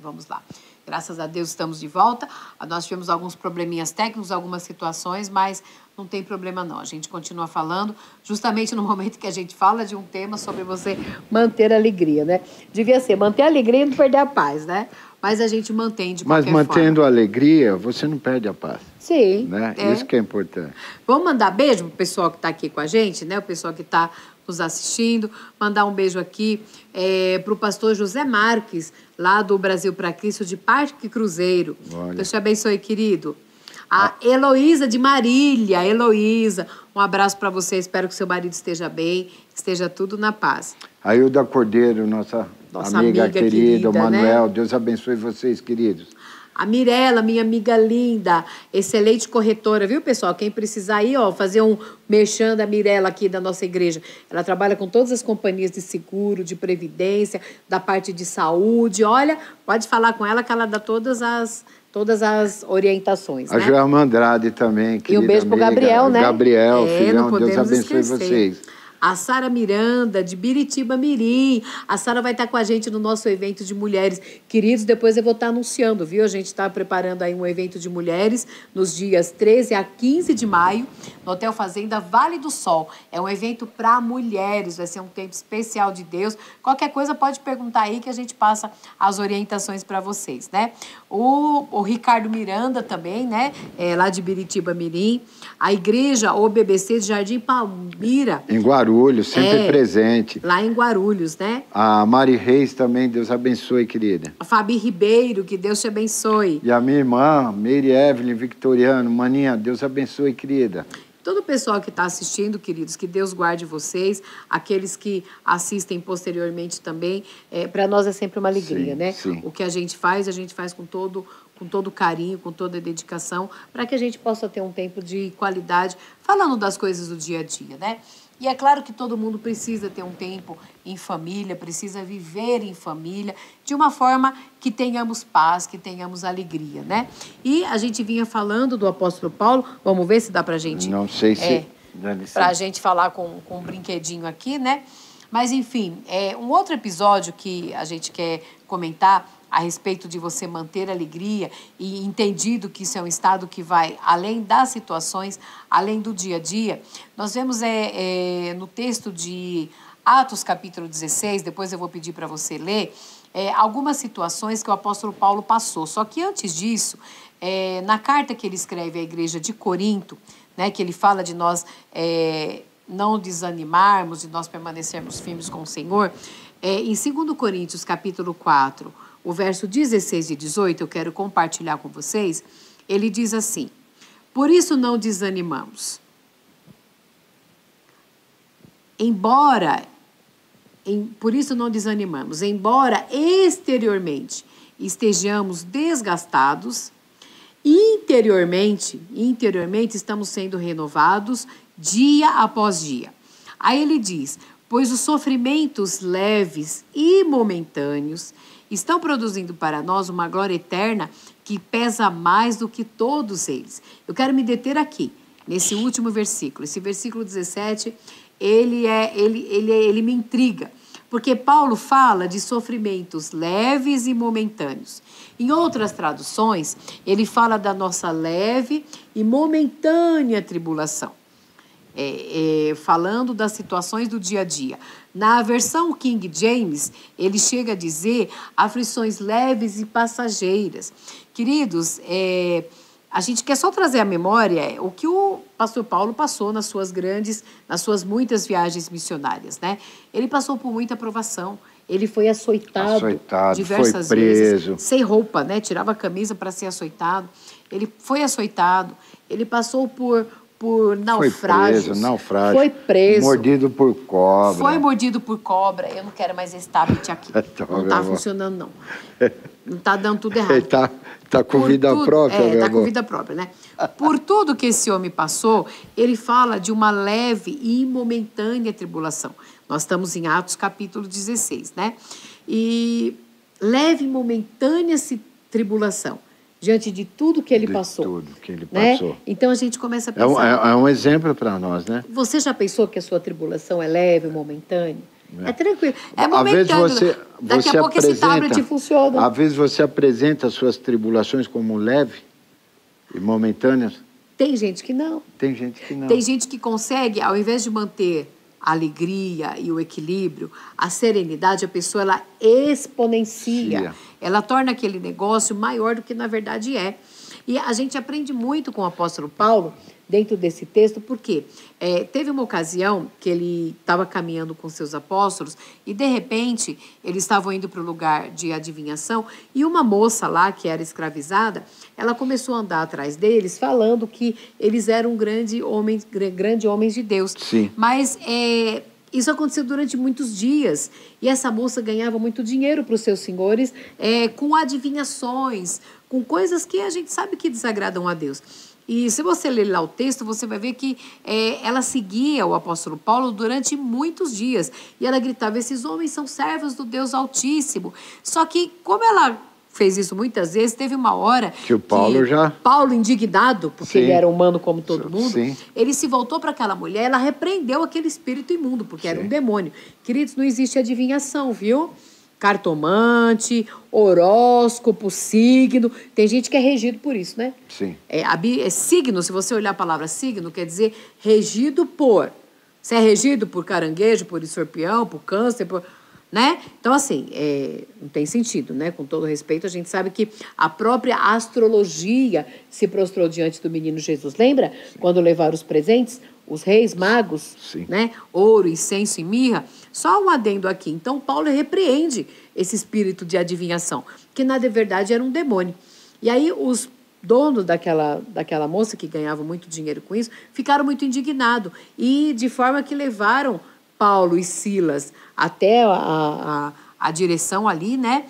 Vamos lá. Graças a Deus estamos de volta. Nós tivemos alguns probleminhas técnicos, algumas situações, mas não tem problema não. A gente continua falando justamente no momento que a gente fala de um tema sobre você manter a alegria, né? Devia ser manter a alegria e não perder a paz, né? Mas a gente mantém de qualquer forma. Mas mantendo a alegria, você não perde a paz. Sim. Né? Isso que é importante. Vamos mandar beijo pro pessoal que está aqui com a gente, né? O pessoal que está nos assistindo. Mandar um beijo aqui para o pastor José Marques, lá do Brasil para Cristo, de Parque Cruzeiro. Olha. Deus te abençoe, querido. A Heloísa de Marília. Heloísa, um abraço para você. Espero que seu marido esteja bem, que esteja tudo na paz. A Hilda Cordeiro, nossa amiga querida, Manuel, né? Deus abençoe vocês, queridos. A Mirella, minha amiga linda, excelente corretora, viu, pessoal? Quem precisar aí, ó, fazer um merchan da Mirella aqui da nossa igreja. Ela trabalha com todas as companhias de seguro, de previdência, da parte de saúde. Olha, pode falar com ela que ela dá todas as orientações, a né? Joelma Andrade também, querida. E um beijo pro Gabriel, né? Gabriel, filhão, Deus abençoe vocês. A Sara Miranda, de Biritiba Mirim. A Sara vai estar com a gente no nosso evento de mulheres. Queridos, depois eu vou estar anunciando, viu? A gente está preparando aí um evento de mulheres nos dias 13 a 15 de maio, no Hotel Fazenda Vale do Sol. É um evento para mulheres, vai ser um tempo especial de Deus. Qualquer coisa pode perguntar aí que a gente passa as orientações para vocês, né? O Ricardo Miranda também, né? Lá de Biritiba Mirim. A igreja OBBC de Jardim Palmira. Em Guarulhos, sempre presente. Lá em Guarulhos, né? A Mari Reis também, Deus abençoe, querida. A Fabi Ribeiro, que Deus te abençoe. E a minha irmã, Mary Evelyn Victoriano, maninha, Deus abençoe, querida. Todo o pessoal que está assistindo, queridos, que Deus guarde vocês, aqueles que assistem posteriormente também, para nós é sempre uma alegria, né? Sim. O que a gente faz com todo carinho, com toda dedicação, para que a gente possa ter um tempo de qualidade, falando das coisas do dia a dia, né? E é claro que todo mundo precisa ter um tempo em família, precisa viver em família, de uma forma que tenhamos paz, que tenhamos alegria, né? E a gente vinha falando do apóstolo Paulo, vamos ver se dá pra gente... Não sei se... Pra gente falar com um brinquedinho aqui, né? Mas, enfim, um outro episódio que a gente quer comentar a respeito de você manter a alegria e entendido que isso é um estado que vai além das situações, além do dia a dia. Nós vemos no texto de Atos capítulo 16, depois eu vou pedir para você ler, algumas situações que o apóstolo Paulo passou. Só que antes disso, na carta que ele escreve à igreja de Corinto, né, que ele fala de nós não desanimarmos, de nós permanecermos firmes com o Senhor, em 2 Coríntios capítulo 4, o verso 16 e 18, eu quero compartilhar com vocês, ele diz assim: por isso não desanimamos. Por isso não desanimamos, embora exteriormente estejamos desgastados, interiormente estamos sendo renovados dia após dia. Aí ele diz, pois os sofrimentos leves e momentâneos estão produzindo para nós uma glória eterna que pesa mais do que todos eles. Eu quero me deter aqui, nesse último versículo. Esse versículo 17, ele me intriga, porque Paulo fala de sofrimentos leves e momentâneos. Em outras traduções, ele fala da nossa leve e momentânea tribulação, falando das situações do dia a dia. Na versão King James, ele chega a dizer aflições leves e passageiras. Queridos, a gente quer só trazer à memória o que o pastor Paulo passou nas suas muitas viagens missionárias, né? Ele passou por muita provação. Ele foi açoitado diversas vezes, sem roupa, né? Tirava a camisa para ser açoitado. Ele foi açoitado. Ele passou por naufrágios. Foi preso. Mordido por cobra. Foi mordido por cobra. Eu não quero mais esse tablet aqui. Não está funcionando, não. Não está dando tudo errado. Ele está com vida própria, está com vida própria, né? Por tudo que esse homem passou, ele fala de uma leve e momentânea tribulação. Nós estamos em Atos capítulo 16, né? E leve e momentânea tribulação. Diante de tudo que ele passou. Tudo que ele né? passou. Então a gente começa a pensar. É um exemplo para nós, né? Você já pensou que a sua tribulação é leve, momentânea? É tranquilo. É momentâneo. Daqui a pouco esse tablet funciona. Às vezes você apresenta as suas tribulações como leve e momentâneas. Tem gente que não. Tem gente que não. Tem gente que consegue, ao invés de manter a alegria e o equilíbrio, a serenidade, a pessoa ela exponencia. Ela torna aquele negócio maior do que na verdade é. E a gente aprende muito com o apóstolo Paulo dentro desse texto, porque teve uma ocasião que ele estava caminhando com seus apóstolos e, de repente, eles estavam indo para o lugar de adivinhação e uma moça lá, que era escravizada, ela começou a andar atrás deles, falando que eles eram grandes homens de Deus. Sim. Mas isso aconteceu durante muitos dias e essa moça ganhava muito dinheiro para os seus senhores com adivinhações, com coisas que a gente sabe que desagradam a Deus. E se você ler lá o texto, você vai ver que ela seguia o apóstolo Paulo durante muitos dias. E ela gritava, esses homens são servos do Deus Altíssimo. Só que, como ela fez isso muitas vezes, teve uma hora que o Paulo indignado, porque ele era humano como todo mundo, sim, ele se voltou para aquela mulher, ela repreendeu aquele espírito imundo, porque era um demônio. Queridos, não existe adivinhação, viu? Cartomante, horóscopo, signo. Tem gente que é regido por isso, né? Sim. Signo, se você olhar a palavra signo, quer dizer regido por. Você é regido por caranguejo, por escorpião, por câncer, né? Então, assim, não tem sentido, né? Com todo respeito, a gente sabe que a própria astrologia se prostrou diante do menino Jesus. Lembra? Sim. Quando levaram os presentes? Os reis magos, sim, né? Ouro, incenso e mirra. Só um adendo aqui. Então, Paulo repreende esse espírito de adivinhação, que na verdade era um demônio. E aí os donos daquela moça, que ganhava muito dinheiro com isso, ficaram muito indignados. E de forma que levaram Paulo e Silas até a direção ali, né?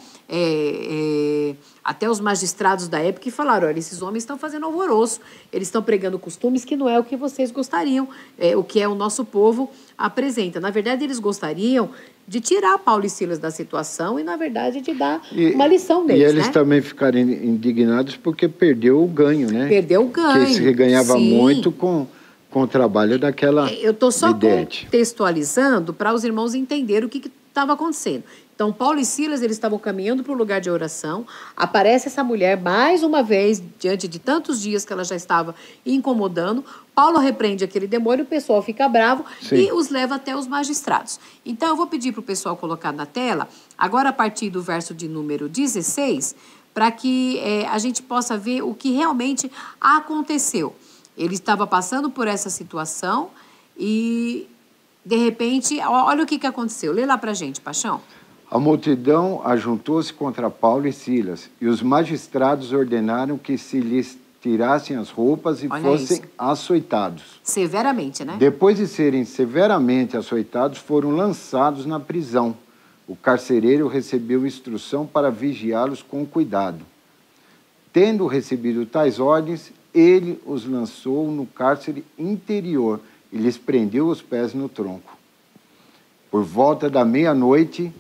Até os magistrados da época e falaram, olha, esses homens estão fazendo alvoroço, eles estão pregando costumes que não é o que vocês gostariam, o que o nosso povo apresenta. Na verdade, eles gostariam de tirar Paulo e Silas da situação e, na verdade, de dar uma lição neles. E eles também ficaram indignados porque perdeu o ganho, né? Perdeu o ganho. Porque se ganhava muito com o trabalho daquela Eu estou só contextualizando para os irmãos entenderem o que estava acontecendo. Então, Paulo e Silas, eles estavam caminhando para o lugar de oração. Aparece essa mulher, mais uma vez, diante de tantos dias que ela já estava incomodando. Paulo repreende aquele demônio, o pessoal fica bravo e os leva até os magistrados. Então, eu vou pedir para o pessoal colocar na tela, agora a partir do verso de número 16, para que a gente possa ver o que realmente aconteceu. Ele estava passando por essa situação e, de repente, olha o que aconteceu. Lê lá para a gente, Paixão. A multidão ajuntou-se contra Paulo e Silas, e os magistrados ordenaram que se lhes tirassem as roupas e fossem açoitados. Severamente, né? Depois de serem severamente açoitados, foram lançados na prisão. O carcereiro recebeu instrução para vigiá-los com cuidado. Tendo recebido tais ordens, ele os lançou no cárcere interior e lhes prendeu os pés no tronco. Por volta da meia-noite,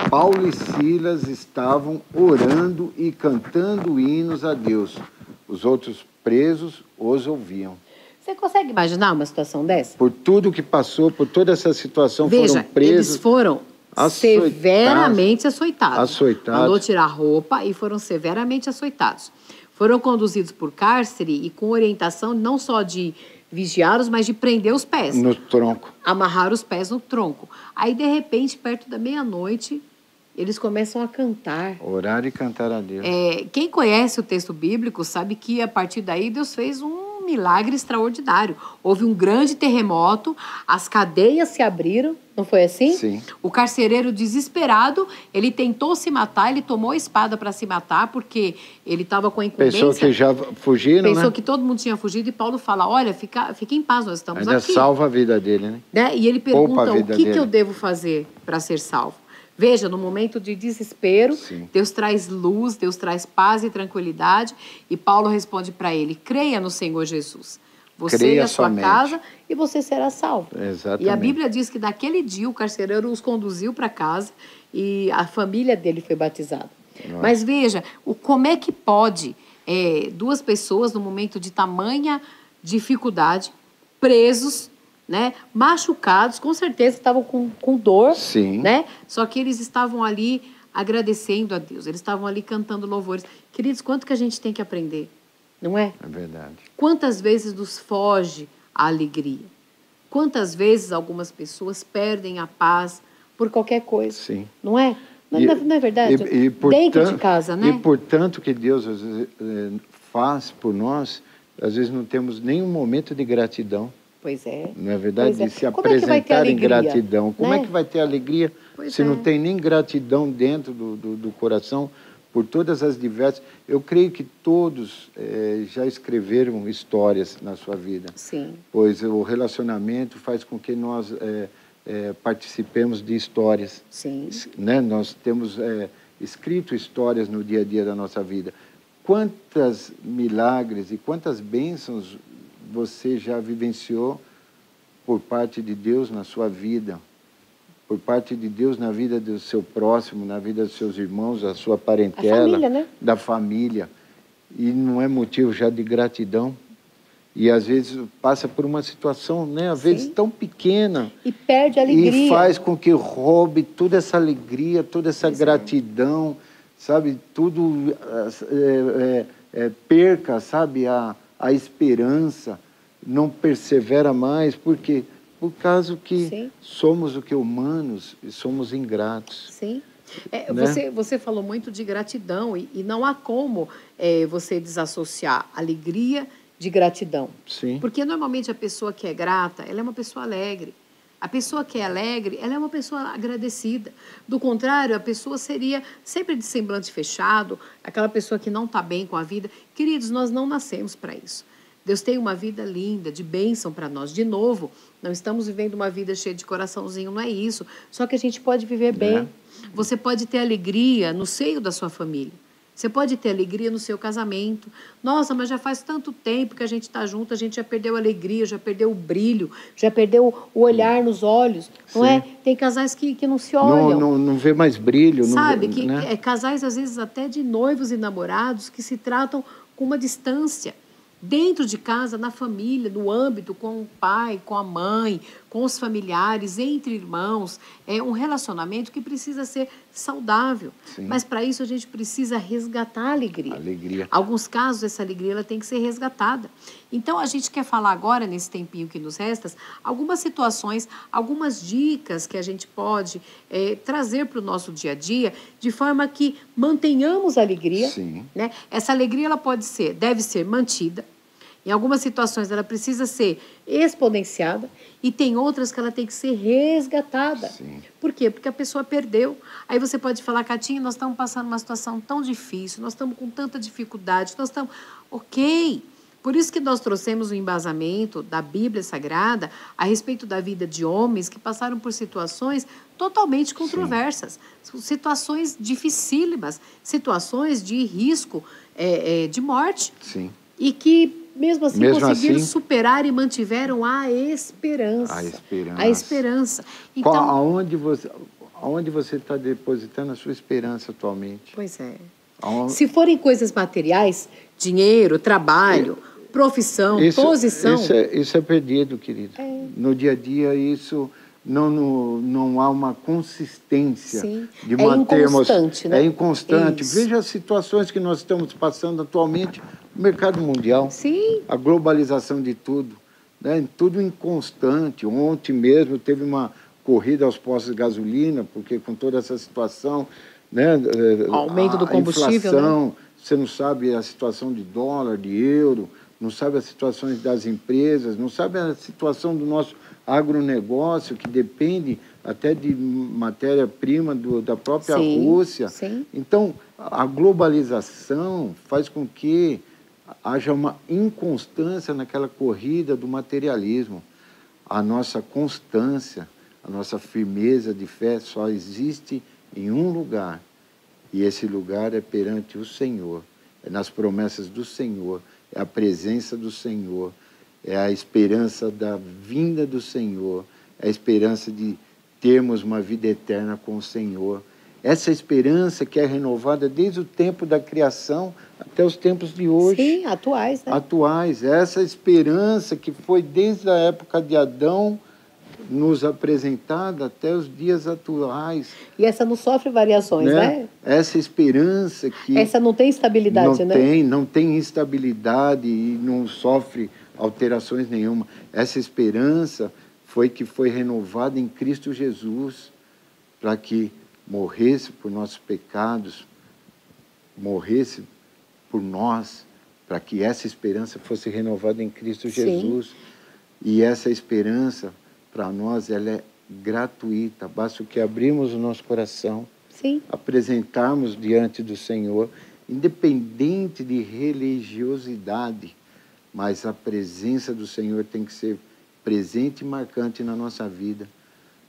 Paulo e Silas estavam orando e cantando hinos a Deus. Os outros presos os ouviam. Você consegue imaginar uma situação dessa? Por tudo que passou, por toda essa situação, veja, foram presos. Eles foram severamente açoitados. Mandou tirar a roupa e foram severamente açoitados. Foram conduzidos por cárcere e com orientação não só de vigiá-los, mas de prender os pés. No tronco. Amarrar os pés no tronco. Aí, de repente, perto da meia-noite, eles começam a cantar. Orar e cantar a Deus. Quem conhece o texto bíblico sabe que, a partir daí, Deus fez um milagre extraordinário. Houve um grande terremoto, as cadeias se abriram, não foi assim? Sim. O carcereiro, desesperado, ele tentou se matar, ele tomou a espada para se matar, porque ele estava com a incumbência. Pensou que já fugiram, Pensou que todo mundo tinha fugido, e Paulo fala, olha, fica em paz, nós estamos ainda aqui. Salva a vida dele, né? E ele pergunta, o que eu devo fazer para ser salvo? Veja, no momento de desespero, Deus traz luz, Deus traz paz e tranquilidade. E Paulo responde para ele, creia no Senhor Jesus. Você e a sua casa, e você será salvo. Exatamente. E a Bíblia diz que naquele dia o carcereiro os conduziu para casa e a família dele foi batizada. Nossa. Mas veja, como é que pode duas pessoas, no momento de tamanha dificuldade, presos, né, machucados, com certeza estavam com dor, né? Só que eles estavam ali agradecendo a Deus, eles estavam ali cantando louvores. Queridos, quanto que a gente tem que aprender, não é? É verdade. Quantas vezes nos foge a alegria? Quantas vezes algumas pessoas perdem a paz por qualquer coisa? Sim. Não é? Não é verdade? Dentro de casa, né? E portanto que Deus às vezes, faz por nós, às vezes não temos nenhum momento de gratidão. Pois é. Não é verdade? De se apresentar em gratidão. Como é que vai ter alegria se não tem nem gratidão dentro do coração por todas as diversas... Eu creio que todos já escreveram histórias na sua vida. Sim. Pois o relacionamento faz com que nós participemos de histórias. Sim. Né? Nós temos escrito histórias no dia a dia da nossa vida. Quantos milagres e quantas bênçãos você já vivenciou por parte de Deus na sua vida, por parte de Deus na vida do seu próximo, na vida dos seus irmãos, da sua parentela, família, né? Da família. E não é motivo já de gratidão. E às vezes passa por uma situação, né, às vezes tão pequena. E perde a alegria. E faz com que roube toda essa alegria, toda essa gratidão, sabe? Tudo perca, sabe? A esperança, não persevera mais, porque por causa que somos o que humanos e somos ingratos. Sim. Você falou muito de gratidão e não há como você desassociar alegria de gratidão. Sim. Porque normalmente a pessoa que é grata, ela é uma pessoa alegre. A pessoa que é alegre, ela é uma pessoa agradecida. Do contrário, a pessoa seria sempre de semblante fechado, aquela pessoa que não está bem com a vida. Queridos, nós não nascemos para isso. Deus tem uma vida linda, de bênção para nós. De novo, não estamos vivendo uma vida cheia de coraçãozinho, não é isso. Só que a gente pode viver bem. Você pode ter alegria no seio da sua família. Você pode ter alegria no seu casamento. Nossa, mas já faz tanto tempo que a gente está junto, a gente já perdeu a alegria, já perdeu o brilho, já perdeu o olhar nos olhos, não é? Tem casais que não se olham. Não vê mais brilho. Sabe, não, que né? Casais, às vezes, até de noivos e namorados, que se tratam com uma distância. dentro de casa, na família, no âmbito com o pai, com a mãe, com os familiares, entre irmãos. É um relacionamento que precisa ser saudável. Sim. Mas para isso a gente precisa resgatar a alegria. Alegria. Alguns casos essa alegria ela tem que ser resgatada. Então a gente quer falar agora, nesse tempinho que nos resta, algumas situações, algumas dicas que a gente pode trazer para o nosso dia a dia, de forma que mantenhamos a alegria. Sim. Né? Essa alegria ela deve ser mantida. Em algumas situações ela precisa ser exponenciada e tem outras que ela tem que ser resgatada. Sim. Por quê? Porque a pessoa perdeu. Aí você pode falar, Catinha, nós estamos passando uma situação tão difícil, nós estamos com tanta dificuldade, nós estamos... Ok. Por isso que nós trouxemos o embasamento da Bíblia Sagrada a respeito da vida de homens que passaram por situações totalmente controversas, situações dificílimas, situações de risco de morte. Sim. E que mesmo assim conseguiram superar e mantiveram a esperança. A esperança. A esperança. Então, aonde você está depositando a sua esperança atualmente? Pois é. Se forem coisas materiais, dinheiro, trabalho, profissão, posição... Isso é perdido, querido. No dia a dia, isso... Não há uma consistência de mantermos... É inconstante, né? É inconstante. Isso. Veja as situações que nós estamos passando atualmente no mercado mundial. Sim. A globalização de tudo. Né? Tudo inconstante. Ontem mesmo teve uma corrida aos postos de gasolina, porque com toda essa situação... Né? Aumento do combustível, inflação, né? Você não sabe a situação de dólar, de euro, não sabe as situações das empresas, não sabe a situação do nosso agronegócio, que depende até de matéria-prima da própria Rússia. Sim. Então, a globalização faz com que haja uma inconstância naquela corrida do materialismo. A nossa constância, a nossa firmeza de fé só existe em um lugar, e esse lugar é perante o Senhor, é nas promessas do Senhor, é a presença do Senhor, é a esperança da vinda do Senhor, é a esperança de termos uma vida eterna com o Senhor. Essa esperança que é renovada desde o tempo da criação até os tempos de hoje. Sim, atuais, né? Atuais. Essa esperança que foi desde a época de Adão nos apresentada até os dias atuais. E essa não sofre variações, né? Essa esperança que... Essa não tem estabilidade, né? Não tem instabilidade e não sofre alterações nenhuma. Essa esperança foi renovada em Cristo Jesus para que morresse por nossos pecados, morresse por nós, para que essa esperança fosse renovada em Cristo Jesus. Sim. E essa esperança, para nós, ela é gratuita. Basta que abrirmos o nosso coração, sim, apresentarmos diante do Senhor, independente de religiosidade, mas a presença do Senhor tem que ser presente e marcante na nossa vida.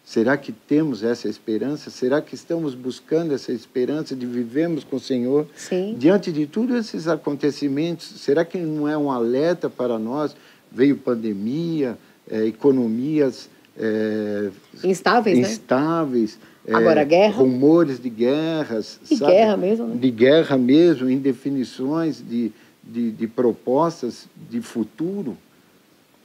Será que temos essa esperança? Será que estamos buscando essa esperança de vivermos com o Senhor? Sim. Diante de todos esses acontecimentos, será que não é um alerta para nós? Veio pandemia, economias instáveis, né? Agora guerra. Rumores de guerras. E sabe? Guerra mesmo, né? De guerra mesmo, indefinições de propostas de futuro.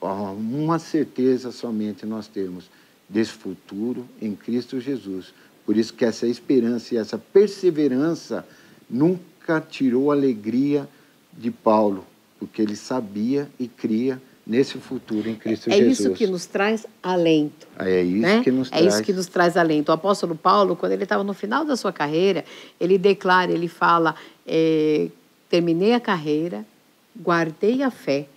Uma certeza somente nós temos desse futuro em Cristo Jesus. Por isso que essa esperança e essa perseverança nunca tirou a alegria de Paulo, porque ele sabia e cria nesse futuro em Cristo Jesus. É isso que nos traz alento. É isso, né? que nos traz. É isso que nos traz alento. O apóstolo Paulo, quando ele estava no final da sua carreira, ele declara, ele fala, terminei a carreira, guardei a fé.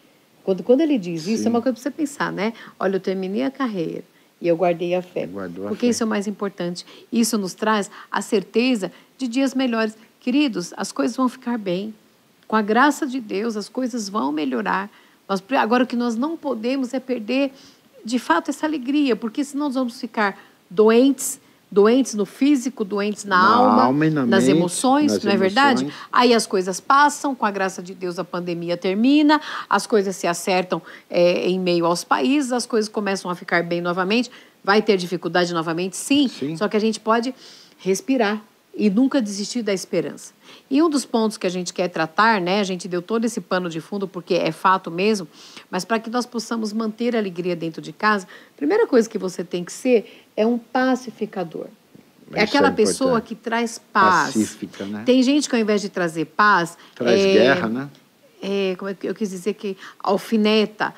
Quando ele diz isso, é uma coisa para você pensar, né? Olha, eu terminei a carreira e eu guardei a fé. Porque isso é o mais importante. Isso nos traz a certeza de dias melhores. Queridos, as coisas vão ficar bem. Com a graça de Deus, as coisas vão melhorar. Agora, o que nós não podemos é perder, de fato, essa alegria, porque senão nós vamos ficar doentes no físico, doentes na alma e nas mente, emoções, não é verdade? Aí as coisas passam, com a graça de Deus a pandemia termina, as coisas se acertam em meio aos países, as coisas começam a ficar bem novamente, vai ter dificuldade novamente, sim. Só que a gente pode respirar, e nunca desistir da esperança. E um dos pontos que a gente quer tratar, né, a gente deu todo esse pano de fundo porque é fato mesmo, mas para que nós possamos manter a alegria dentro de casa, a primeira coisa que você tem que ser é um pacificador. É aquela pessoa que traz paz. Pacífica, né? Tem gente que ao invés de trazer paz... Traz guerra, né? Como é que eu quis dizer que alfineta,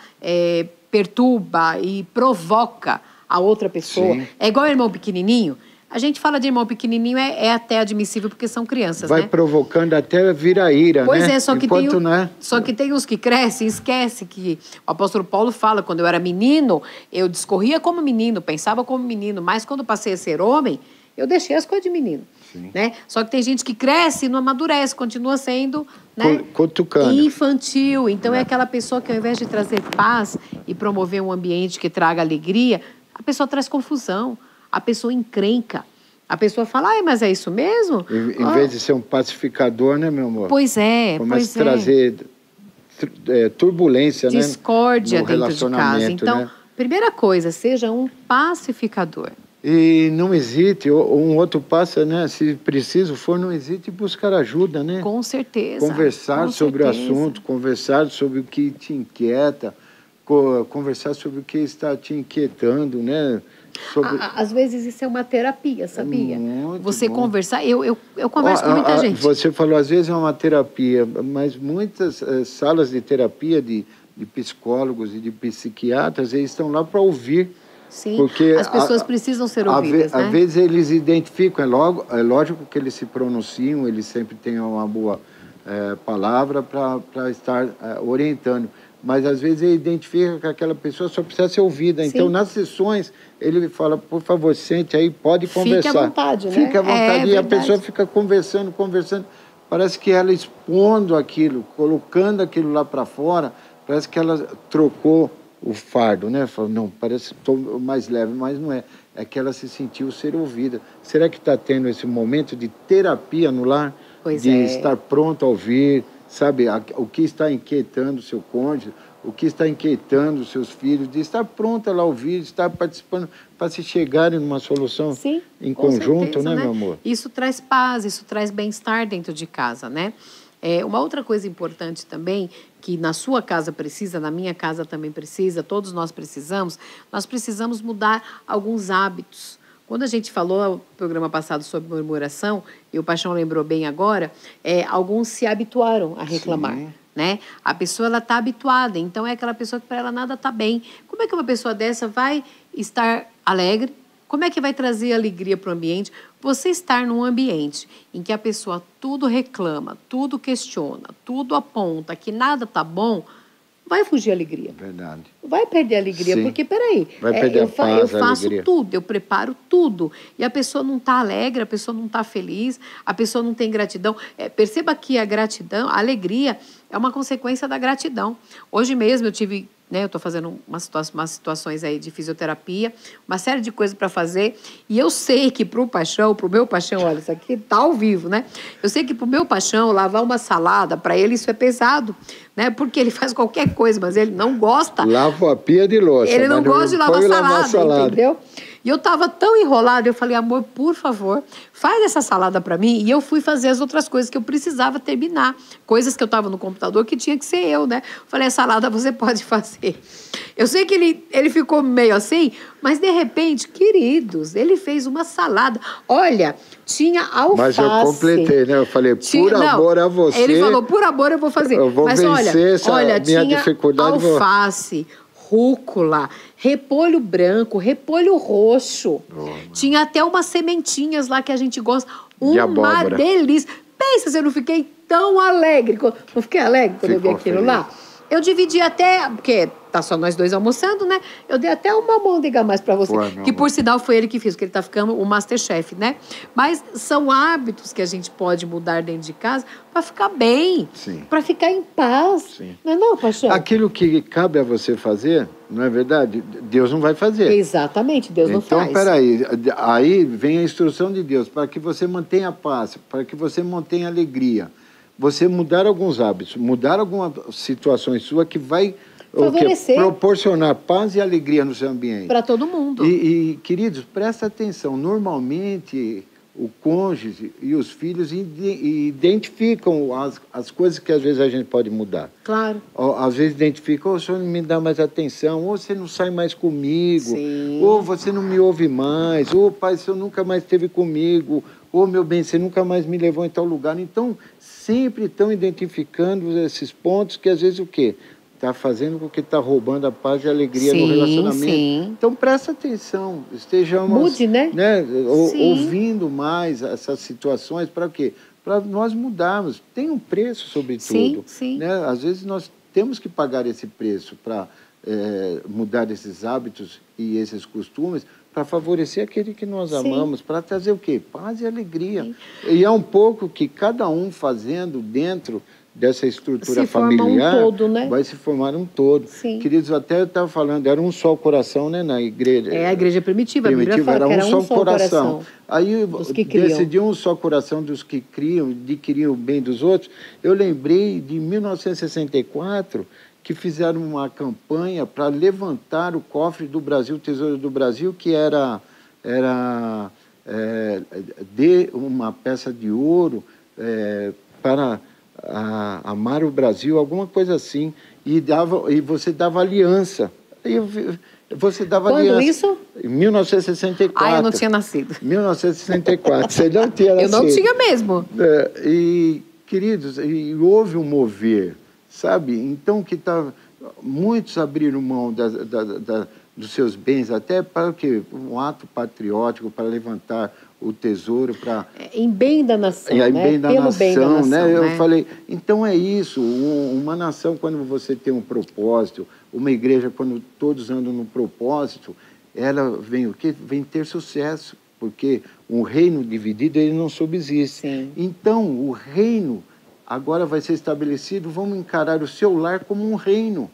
perturba e provoca a outra pessoa. Sim. É igual o irmão pequenininho. A gente fala de irmão pequenininho, é até admissível porque são crianças, vai, né? Vai provocando até virar ira, pois né? Pois é, só que tem uns que crescem e esquecem que... O apóstolo Paulo fala, quando eu era menino, eu discorria como menino, pensava como menino, mas quando passei a ser homem, eu deixei as coisas de menino. Né? Só que tem gente que cresce e não amadurece, continua sendo, né, infantil. Então é aquela pessoa que ao invés de trazer paz e promover um ambiente que traga alegria, a pessoa traz confusão. A pessoa encrenca. A pessoa fala, mas é isso mesmo? Em vez de ser um pacificador, né, meu amor? Pois é, começa a trazer turbulência, discórdia, né? Dentro de casa. Então, né? Primeira coisa, seja um pacificador. E não hesite, um outro passo, né? Se preciso for, não hesite em buscar ajuda, né? Com certeza. Conversar sobre o assunto, conversar sobre o que te inquieta, conversar sobre o que está te inquietando, né? Às vezes isso é uma terapia, sabia? Muito você bom. Conversar, eu converso com muita gente. Você falou, às vezes é uma terapia, mas muitas salas de terapia de psicólogos e de psiquiatras, eles estão lá para ouvir. Sim, porque as pessoas precisam ser ouvidas, né? Às vezes eles identificam, é lógico que eles se pronunciam, eles sempre têm uma boa palavra para estar orientando. Mas, às vezes, ele identifica que aquela pessoa só precisa ser ouvida. Sim. Então, nas sessões, ele fala, por favor, sente aí, pode conversar. Fique à vontade, né? Fique à vontade. E a pessoa fica conversando. Parece que ela expondo aquilo, colocando aquilo lá para fora, parece que ela trocou o fardo, né? Falou, não, parece que estou mais leve, mas não é. É que ela se sentiu ser ouvida. Será que está tendo esse momento de terapia no lar? Pois de estar pronto a ouvir, sabe, o que está inquietando o seu cônjuge, o que está inquietando os seus filhos, de estar pronto a lá ouvir, de estar participando para se chegarem numa solução em conjunto, certeza, né, meu amor? Isso traz paz, isso traz bem-estar dentro de casa, né? Uma outra coisa importante também, que na sua casa precisa, na minha casa também precisa, todos nós precisamos mudar alguns hábitos. Quando a gente falou no programa passado sobre murmuração, e o Paixão lembrou bem agora, alguns se habituaram a reclamar, né? A pessoa está habituada, então é aquela pessoa que para ela nada está bem. Como é que uma pessoa dessa vai estar alegre? Como é que vai trazer alegria para o ambiente? Você estar num ambiente em que a pessoa tudo reclama, tudo questiona, tudo aponta, que nada está bom, vai fugir a alegria. Verdade. Vai perder a alegria, porque, peraí, vai perder a paz, eu faço tudo, eu preparo tudo, e a pessoa não está alegre, a pessoa não está feliz, a pessoa não tem gratidão. Perceba que a gratidão, a alegria, é uma consequência da gratidão. Hoje mesmo eu tive... eu estou fazendo umas situações aí de fisioterapia, uma série de coisas para fazer, e eu sei que para o meu paixão, olha, isso aqui está ao vivo, né? Eu sei que para o meu paixão, lavar uma salada, para ele isso é pesado, né? Porque ele faz qualquer coisa, mas ele não gosta. Lava a pia de louça. Ele não gosta de lavar salada, entendeu? E eu estava tão enrolada, eu falei, amor, por favor, faz essa salada para mim. E eu fui fazer as outras coisas que eu precisava terminar. Coisas que eu estava no computador que tinha que ser eu, né? Falei, a salada você pode fazer. Eu sei que ele ficou meio assim, mas de repente, queridos, ele fez uma salada. Olha, tinha alface. Mas eu completei, né? Eu falei, amor a você. Ele falou, por amor eu vou fazer. Eu vou vencer essa minha dificuldade. Alface, rúcula, repolho branco, repolho roxo. Tinha até umas sementinhas lá que a gente gosta. Uma delícia. Pensa se eu não fiquei tão alegre. Não fiquei alegre quando eu vi aquilo lá? Eu dividi até, porque tá só nós dois almoçando, né? Eu dei até uma almôndega a mais para você, que por sinal foi ele que fez, porque ele tá ficando o Masterchef, né? Mas são hábitos que a gente pode mudar dentro de casa para ficar bem, para ficar em paz. Sim. Não é não, Paixão? Aquilo que cabe a você fazer, não é verdade? Deus não vai fazer. Exatamente, Deus não faz. Então, peraí, aí vem a instrução de Deus, para que você mantenha a paz, para que você mantenha a alegria. Você mudar alguns hábitos, mudar algumas situações suas que vai proporcionar paz e alegria no seu ambiente. Para todo mundo. E, queridos, presta atenção. Normalmente, o cônjuge e os filhos identificam as coisas que às vezes a gente pode mudar. Claro. Às vezes identificam, o senhor não me dá mais atenção, ou você não sai mais comigo, Sim. ou você não me ouve mais, ou pai, o senhor nunca mais esteve comigo, ou meu bem, você nunca mais me levou em tal lugar. Então, sempre estão identificando esses pontos que às vezes o quê? Está fazendo com que está roubando a paz e a alegria no relacionamento. Sim. Então, presta atenção, estejamos Mude, né? Ouvindo mais essas situações, para quê? Para nós mudarmos. Tem um preço, sobretudo. Sim. Né? Às vezes nós temos que pagar esse preço para mudar esses hábitos e esses costumes, para favorecer aquele que nós amamos, para trazer o quê? Paz e alegria. Sim. E é um pouco que cada um fazendo dentro dessa estrutura familiar, um todo, né? Vai se formar um todo. Sim. Queridos, até eu estava falando, era um só coração, né, na igreja. A igreja primitiva, a Bíblia fala que era um só coração. Aí decidiu um só coração dos que criam, de queriam o bem dos outros. Eu lembrei de 1964, que fizeram uma campanha para levantar o cofre do Brasil, o Tesouro do Brasil, que era de uma peça de ouro para amar o Brasil, alguma coisa assim, e você dava aliança. Você dava Quando aliança. Isso? Em 1964. Eu não tinha nascido. 1964, você não tinha nascido. Eu não tinha mesmo. E, queridos, houve um mover, sabe? Então, muitos abriram mão dos seus bens até para o quê? Um ato patriótico, para levantar o tesouro, para... Em bem da nação, né? Bem da nação, né? Eu falei, então é isso, uma nação, quando você tem um propósito, uma igreja, quando todos andam no propósito, ela vem o quê? Vem ter sucesso, porque um reino dividido, ele não subsiste. Sim. Então, o reino agora vai ser estabelecido, vamos encarar o seu lar como um reino.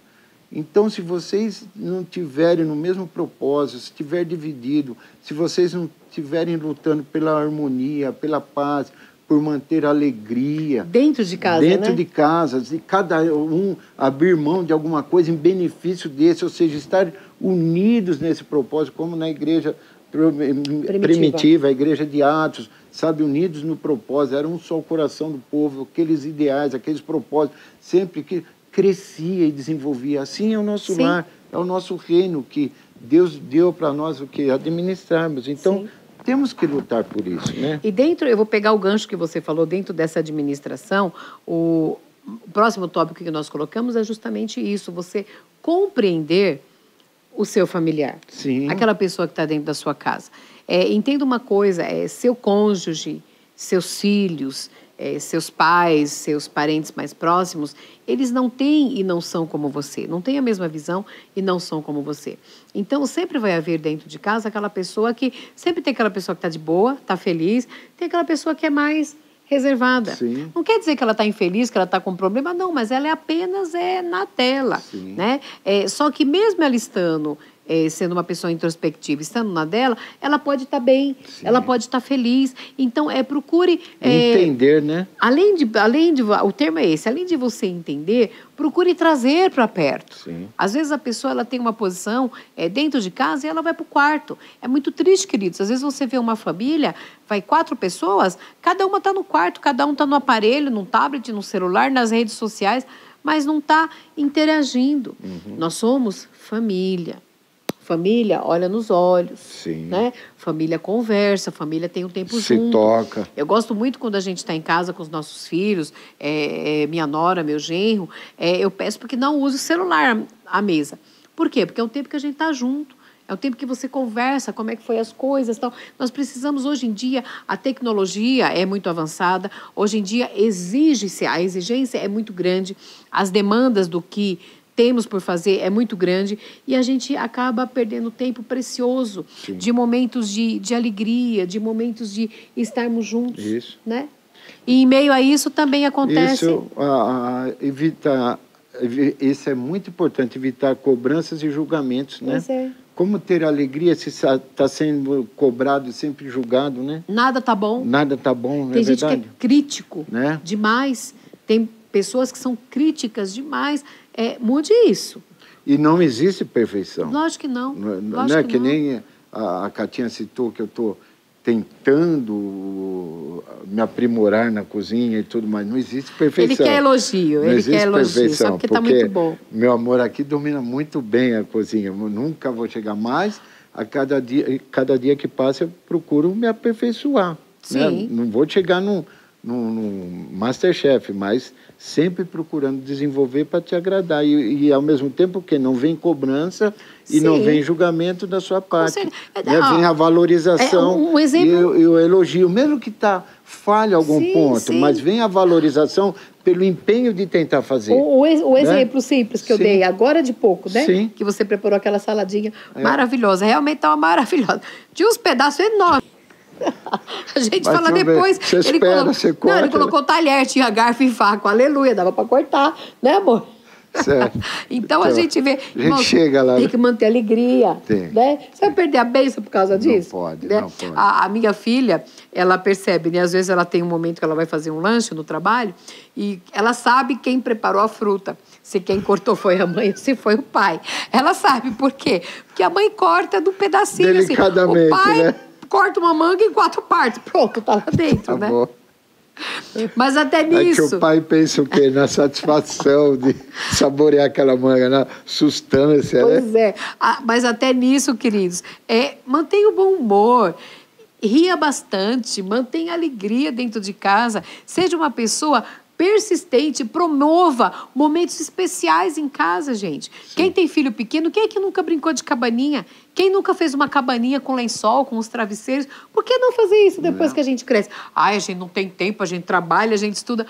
Então, se vocês não tiverem no mesmo propósito, se estiver dividido, se vocês não estiverem lutando pela harmonia, pela paz, por manter a alegria... Dentro de casa, Dentro de casa, de cada um abrir mão de alguma coisa em benefício desse, ou seja, estar unidos nesse propósito, como na igreja primitiva, a igreja de Atos, sabe, unidos no propósito, era um só o coração do povo, aqueles ideais, aqueles propósitos, sempre que crescia e desenvolvia. Assim é o nosso lar, é o nosso reino que Deus deu para nós o que administrarmos. Então, temos que lutar por isso, né? E dentro, eu vou pegar o gancho que você falou, dentro dessa administração, o próximo tópico que nós colocamos é justamente isso, você compreender o seu familiar. Sim. Aquela pessoa que está dentro da sua casa. Entenda uma coisa, seu cônjuge, seus filhos, seus pais, seus parentes mais próximos, eles não têm e não são como você, não têm a mesma visão e não são como você. Então, sempre vai haver dentro de casa aquela pessoa que... Sempre tem aquela pessoa que está de boa, está feliz, tem aquela pessoa que é mais reservada. Sim. Não quer dizer que ela está infeliz, que ela está com problema, não, mas ela é apenas na tela. Sim. Né? Só que mesmo ela estando... sendo uma pessoa introspectiva, estando na dela, ela pode estar bem, Sim. ela pode estar feliz. Então, procure... entender, né? Além de... O termo é esse. Além de você entender, procure trazer para perto. Sim. Às vezes a pessoa ela tem uma posição dentro de casa e ela vai para o quarto. É muito triste, queridos. Às vezes você vê uma família, vai 4 pessoas, cada uma está no quarto, cada um está no aparelho, no tablet, no celular, nas redes sociais, mas não está interagindo. Uhum. Nós somos família. Família olha nos olhos, Sim. Né? Família conversa, família tem um tempo Se junto. toca. Eu gosto muito quando a gente está em casa com os nossos filhos, minha nora, meu genro, eu peço porque não use o celular à mesa. Por quê? Porque é um tempo que a gente está junto, é o tempo que você conversa, como é que foi as coisas, tal. Nós precisamos, hoje em dia, a tecnologia é muito avançada, hoje em dia exige-se, a exigência é muito grande, as demandas do que temos por fazer é muito grande e a gente acaba perdendo tempo precioso. Sim. De momentos de alegria, de momentos de estarmos juntos. Isso. Né? E em meio a isso também acontece... Isso é muito importante, evitar cobranças e julgamentos, né? Pois é. Como ter alegria se está sendo cobrado e sempre julgado, né? Nada tá bom. Nada tá bom, não é verdade? Tem gente que é crítico, né? Demais. Tem pessoas que são críticas demais. Mude isso. E não existe perfeição. Lógico que não. Não é que nem a Catinha citou, que eu estou tentando me aprimorar na cozinha e tudo mais. Não existe perfeição. Ele quer elogio, ele quer elogio, perfeição, sabe que está muito bom. Meu amor aqui domina muito bem a cozinha. Eu nunca vou chegar mais. A cada dia que passa, eu procuro me aperfeiçoar. Né? Não vou chegar no Masterchef, mas sempre procurando desenvolver para te agradar. E, ao mesmo tempo, que não vem cobrança e não vem julgamento da sua parte. Né? Vem a valorização e o elogio. Mesmo que falhe algum ponto, mas vem a valorização pelo empenho de tentar fazer. O exemplo simples que eu dei agora de pouco, né? Sim. Que você preparou aquela saladinha maravilhosa. Realmente estava maravilhosa. Tinha uns pedaços enormes. A gente fala depois. Você espera, você corta. Não, ele colocou talher, tinha garfo e faca. Aleluia, dava para cortar, né, amor? Certo. Então a gente vê. A gente chega lá. Tem que manter a alegria. Né? Você vai perder a bênção por causa disso? Não pode, né? não pode. A minha filha, ela percebe, né? Às vezes ela tem um momento que ela vai fazer um lanche no trabalho e ela sabe quem preparou a fruta. Se quem cortou foi a mãe ou se foi o pai. Ela sabe por quê? Porque a mãe corta do pedacinho. Delicadamente, assim. O pai, né? corta uma manga em 4 partes. Pronto, tá lá dentro, né? Bom. Mas até nisso... É que o pai pensa o quê? Na satisfação de saborear aquela manga, na sustância, pois né? Mas até nisso, queridos, mantenha o bom humor, ria bastante, mantenha alegria dentro de casa, seja uma pessoa persistente, promova momentos especiais em casa, gente. Sim. Quem tem filho pequeno, quem é que nunca brincou de cabaninha? Quem nunca fez uma cabaninha com lençol, com os travesseiros? Por que não fazer isso depois que a gente cresce? Ai, a gente não tem tempo, a gente trabalha, a gente estuda.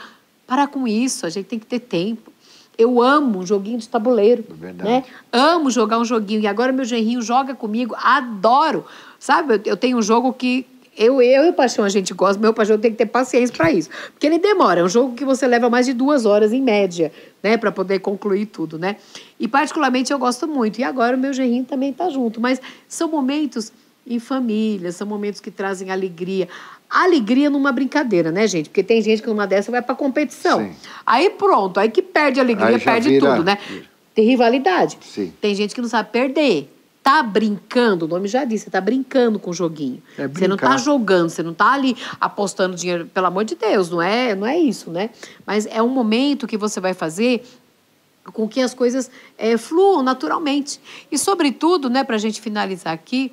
Para com isso, a gente tem que ter tempo. Eu amo um joguinho de tabuleiro, né? Amo jogar um joguinho. E agora meu genrinho joga comigo, adoro. Sabe, eu tenho um jogo que... Eu e o Paixão, a gente gosta, meu Paixão tem que ter paciência para isso. Porque ele demora, é um jogo que você leva mais de 2 horas em média, né? Para poder concluir tudo, né? E particularmente eu gosto muito. E agora o meu genrinho também tá junto. Mas são momentos em família, são momentos que trazem alegria. Alegria numa brincadeira, né, gente? Porque tem gente que numa dessa vai pra competição. Sim. Aí pronto, aí que perde a alegria, perde tudo, né? Tem rivalidade. Sim. Tem gente que não sabe perder. Tá brincando, o nome já disse, você tá brincando com o joguinho. Você não tá jogando, você não tá ali apostando dinheiro, pelo amor de Deus, não é isso, né? Mas é um momento que você vai fazer com que as coisas fluam naturalmente. E, sobretudo, né, pra gente finalizar aqui,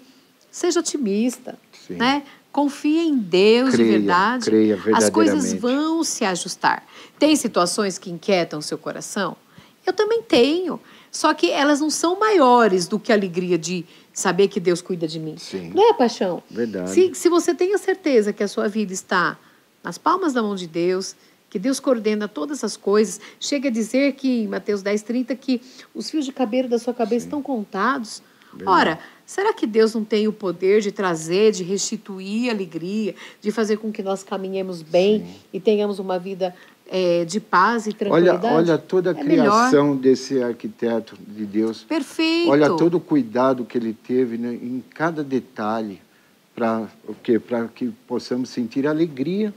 seja otimista, né? Confia em Deus de verdade. Creia verdadeiramente. As coisas vão se ajustar. Tem situações que inquietam o seu coração? Eu também tenho. Só que elas não são maiores do que a alegria de saber que Deus cuida de mim. Sim. Não é, Paixão? Verdade. Se você tem a certeza que a sua vida está nas palmas da mão de Deus, que Deus coordena todas as coisas, chega a dizer que em Mateus 10:30 que os fios de cabelo da sua cabeça estão contados. Verdade. Ora, será que Deus não tem o poder de trazer, de restituir alegria, de fazer com que nós caminhemos bem e tenhamos uma vida de paz e tranquilidade? Olha toda a criação desse arquiteto de Deus. Perfeito. Olha todo o cuidado que ele teve, né, em cada detalhe, para o quê? Para que possamos sentir alegria.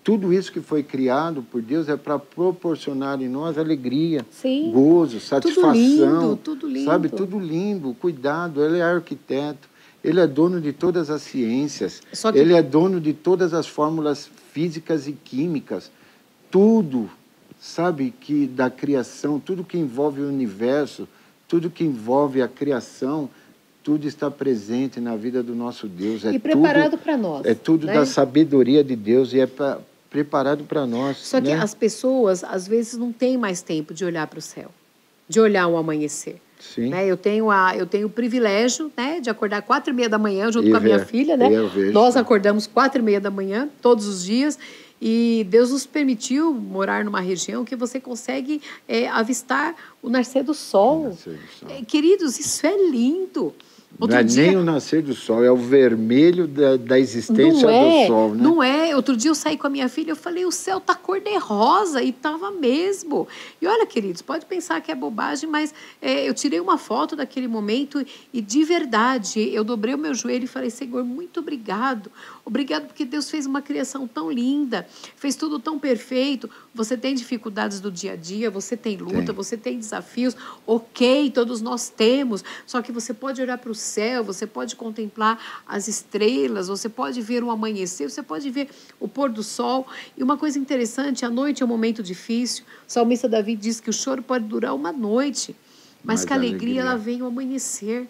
Tudo isso que foi criado por Deus é para proporcionar em nós alegria, gozo, satisfação. Tudo lindo. Sabe, tudo lindo, cuidado. Ele é arquiteto, ele é dono de todas as ciências, ele é dono de todas as fórmulas físicas e químicas. Tudo, sabe, que da criação, tudo que envolve o universo, tudo que envolve a criação, tudo está presente na vida do nosso Deus. E preparado para nós. É tudo, né, da sabedoria de Deus e preparado para nós. Só que as pessoas, às vezes, não têm mais tempo de olhar para o céu, de olhar um amanhecer. Sim. Né? Eu tenho o privilégio, né, de acordar 4:30 da manhã junto com a minha filha. Né? Nós acordamos 4:30 da manhã todos os dias. E Deus nos permitiu morar numa região que você consegue avistar o nascer do sol. Queridos, isso é lindo. Não é nem o nascer do sol, é o vermelho da existência do sol, né? Não é. Outro dia eu saí com a minha filha, eu falei, o céu tá cor-de-rosa, e tava mesmo. E olha, queridos, pode pensar que é bobagem, mas eu tirei uma foto daquele momento e, de verdade, eu dobrei o meu joelho e falei, Senhor, muito obrigado. Obrigado porque Deus fez uma criação tão linda, fez tudo tão perfeito. Você tem dificuldades do dia a dia, você tem luta, você tem desafios. Ok, todos nós temos. Só que você pode olhar para o céu, você pode contemplar as estrelas, você pode ver o amanhecer, você pode ver o pôr do sol. E uma coisa interessante, a noite é um momento difícil. O salmista Davi diz que o choro pode durar uma noite, mas que a alegria ela vem ao amanhecer.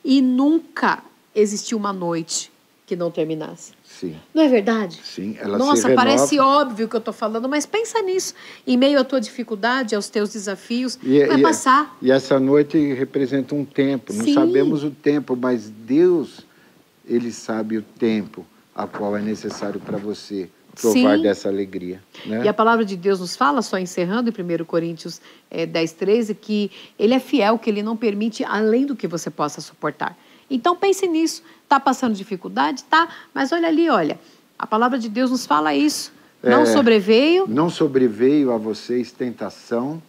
E nunca existiu uma noite que não terminasse. Sim. Não é verdade? Sim, ela Nossa, se renova. parece óbvio que eu estou falando, mas pensa nisso. Em meio à tua dificuldade, aos teus desafios, vai passar. E essa noite representa um tempo. Sim. Não sabemos o tempo, mas Deus, Ele sabe o tempo a qual é necessário para você provar dessa alegria. Né? E a palavra de Deus nos fala, só encerrando em 1 Coríntios 10, 13, que Ele é fiel, que Ele não permite além do que você possa suportar. Então pense nisso. Está passando dificuldade? Tá, mas olha ali, olha. A palavra de Deus nos fala isso. Não sobreveio. Não sobreveio a vocês tentação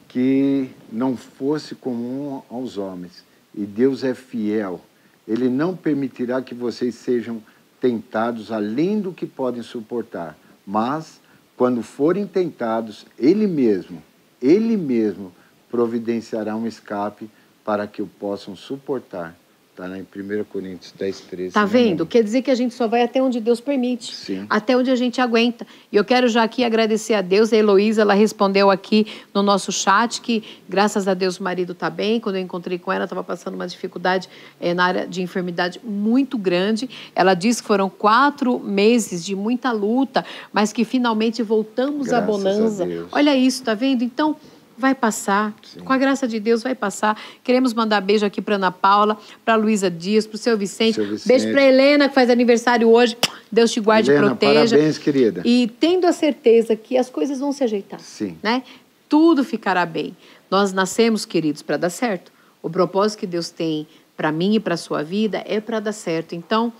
que não fosse comum aos homens. E Deus é fiel. Ele não permitirá que vocês sejam tentados além do que podem suportar. Mas, quando forem tentados, Ele mesmo providenciará um escape para que o possam suportar. Está lá em 1 Coríntios 10, 13. Está vendo? Quer dizer que a gente só vai até onde Deus permite. Sim. Até onde a gente aguenta. E eu quero já aqui agradecer a Deus. A Heloísa, ela respondeu aqui no nosso chat que, graças a Deus, o marido está bem. Quando eu encontrei com ela, estava passando uma dificuldade na área de enfermidade muito grande. Ela disse que foram 4 meses de muita luta, mas que finalmente voltamos à bonança. Olha isso, está vendo? Então, vai passar. Sim. Com a graça de Deus vai passar. Queremos mandar beijo aqui para Ana Paula, para a Luísa Dias, para o seu Vicente. Beijo para a Helena, que faz aniversário hoje. Deus te guarde e proteja. Parabéns, querida. E tendo a certeza que as coisas vão se ajeitar. Sim. Né? Tudo ficará bem. Nós nascemos, queridos, para dar certo. O propósito que Deus tem para mim e para a sua vida é para dar certo. Então,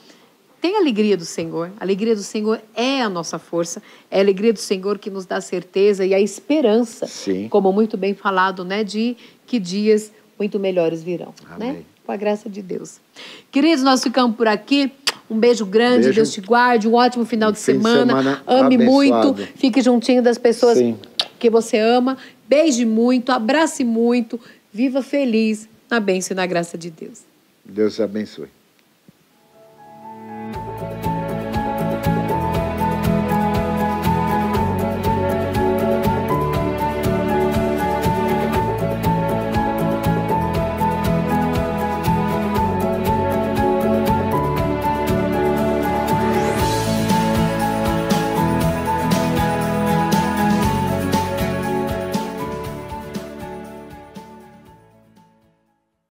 tem a alegria do Senhor. A alegria do Senhor é a nossa força. É a alegria do Senhor que nos dá a certeza e a esperança. Sim. Como muito bem falado, né? De que dias muito melhores virão. Amém. Né? Com a graça de Deus. Queridos, nós ficamos por aqui. Um beijo grande. Deus te guarde. Um ótimo final de semana. Ame muito. Fique juntinho das pessoas que você ama. Beije muito. Abrace muito. Viva feliz na bênção e na graça de Deus. Deus abençoe.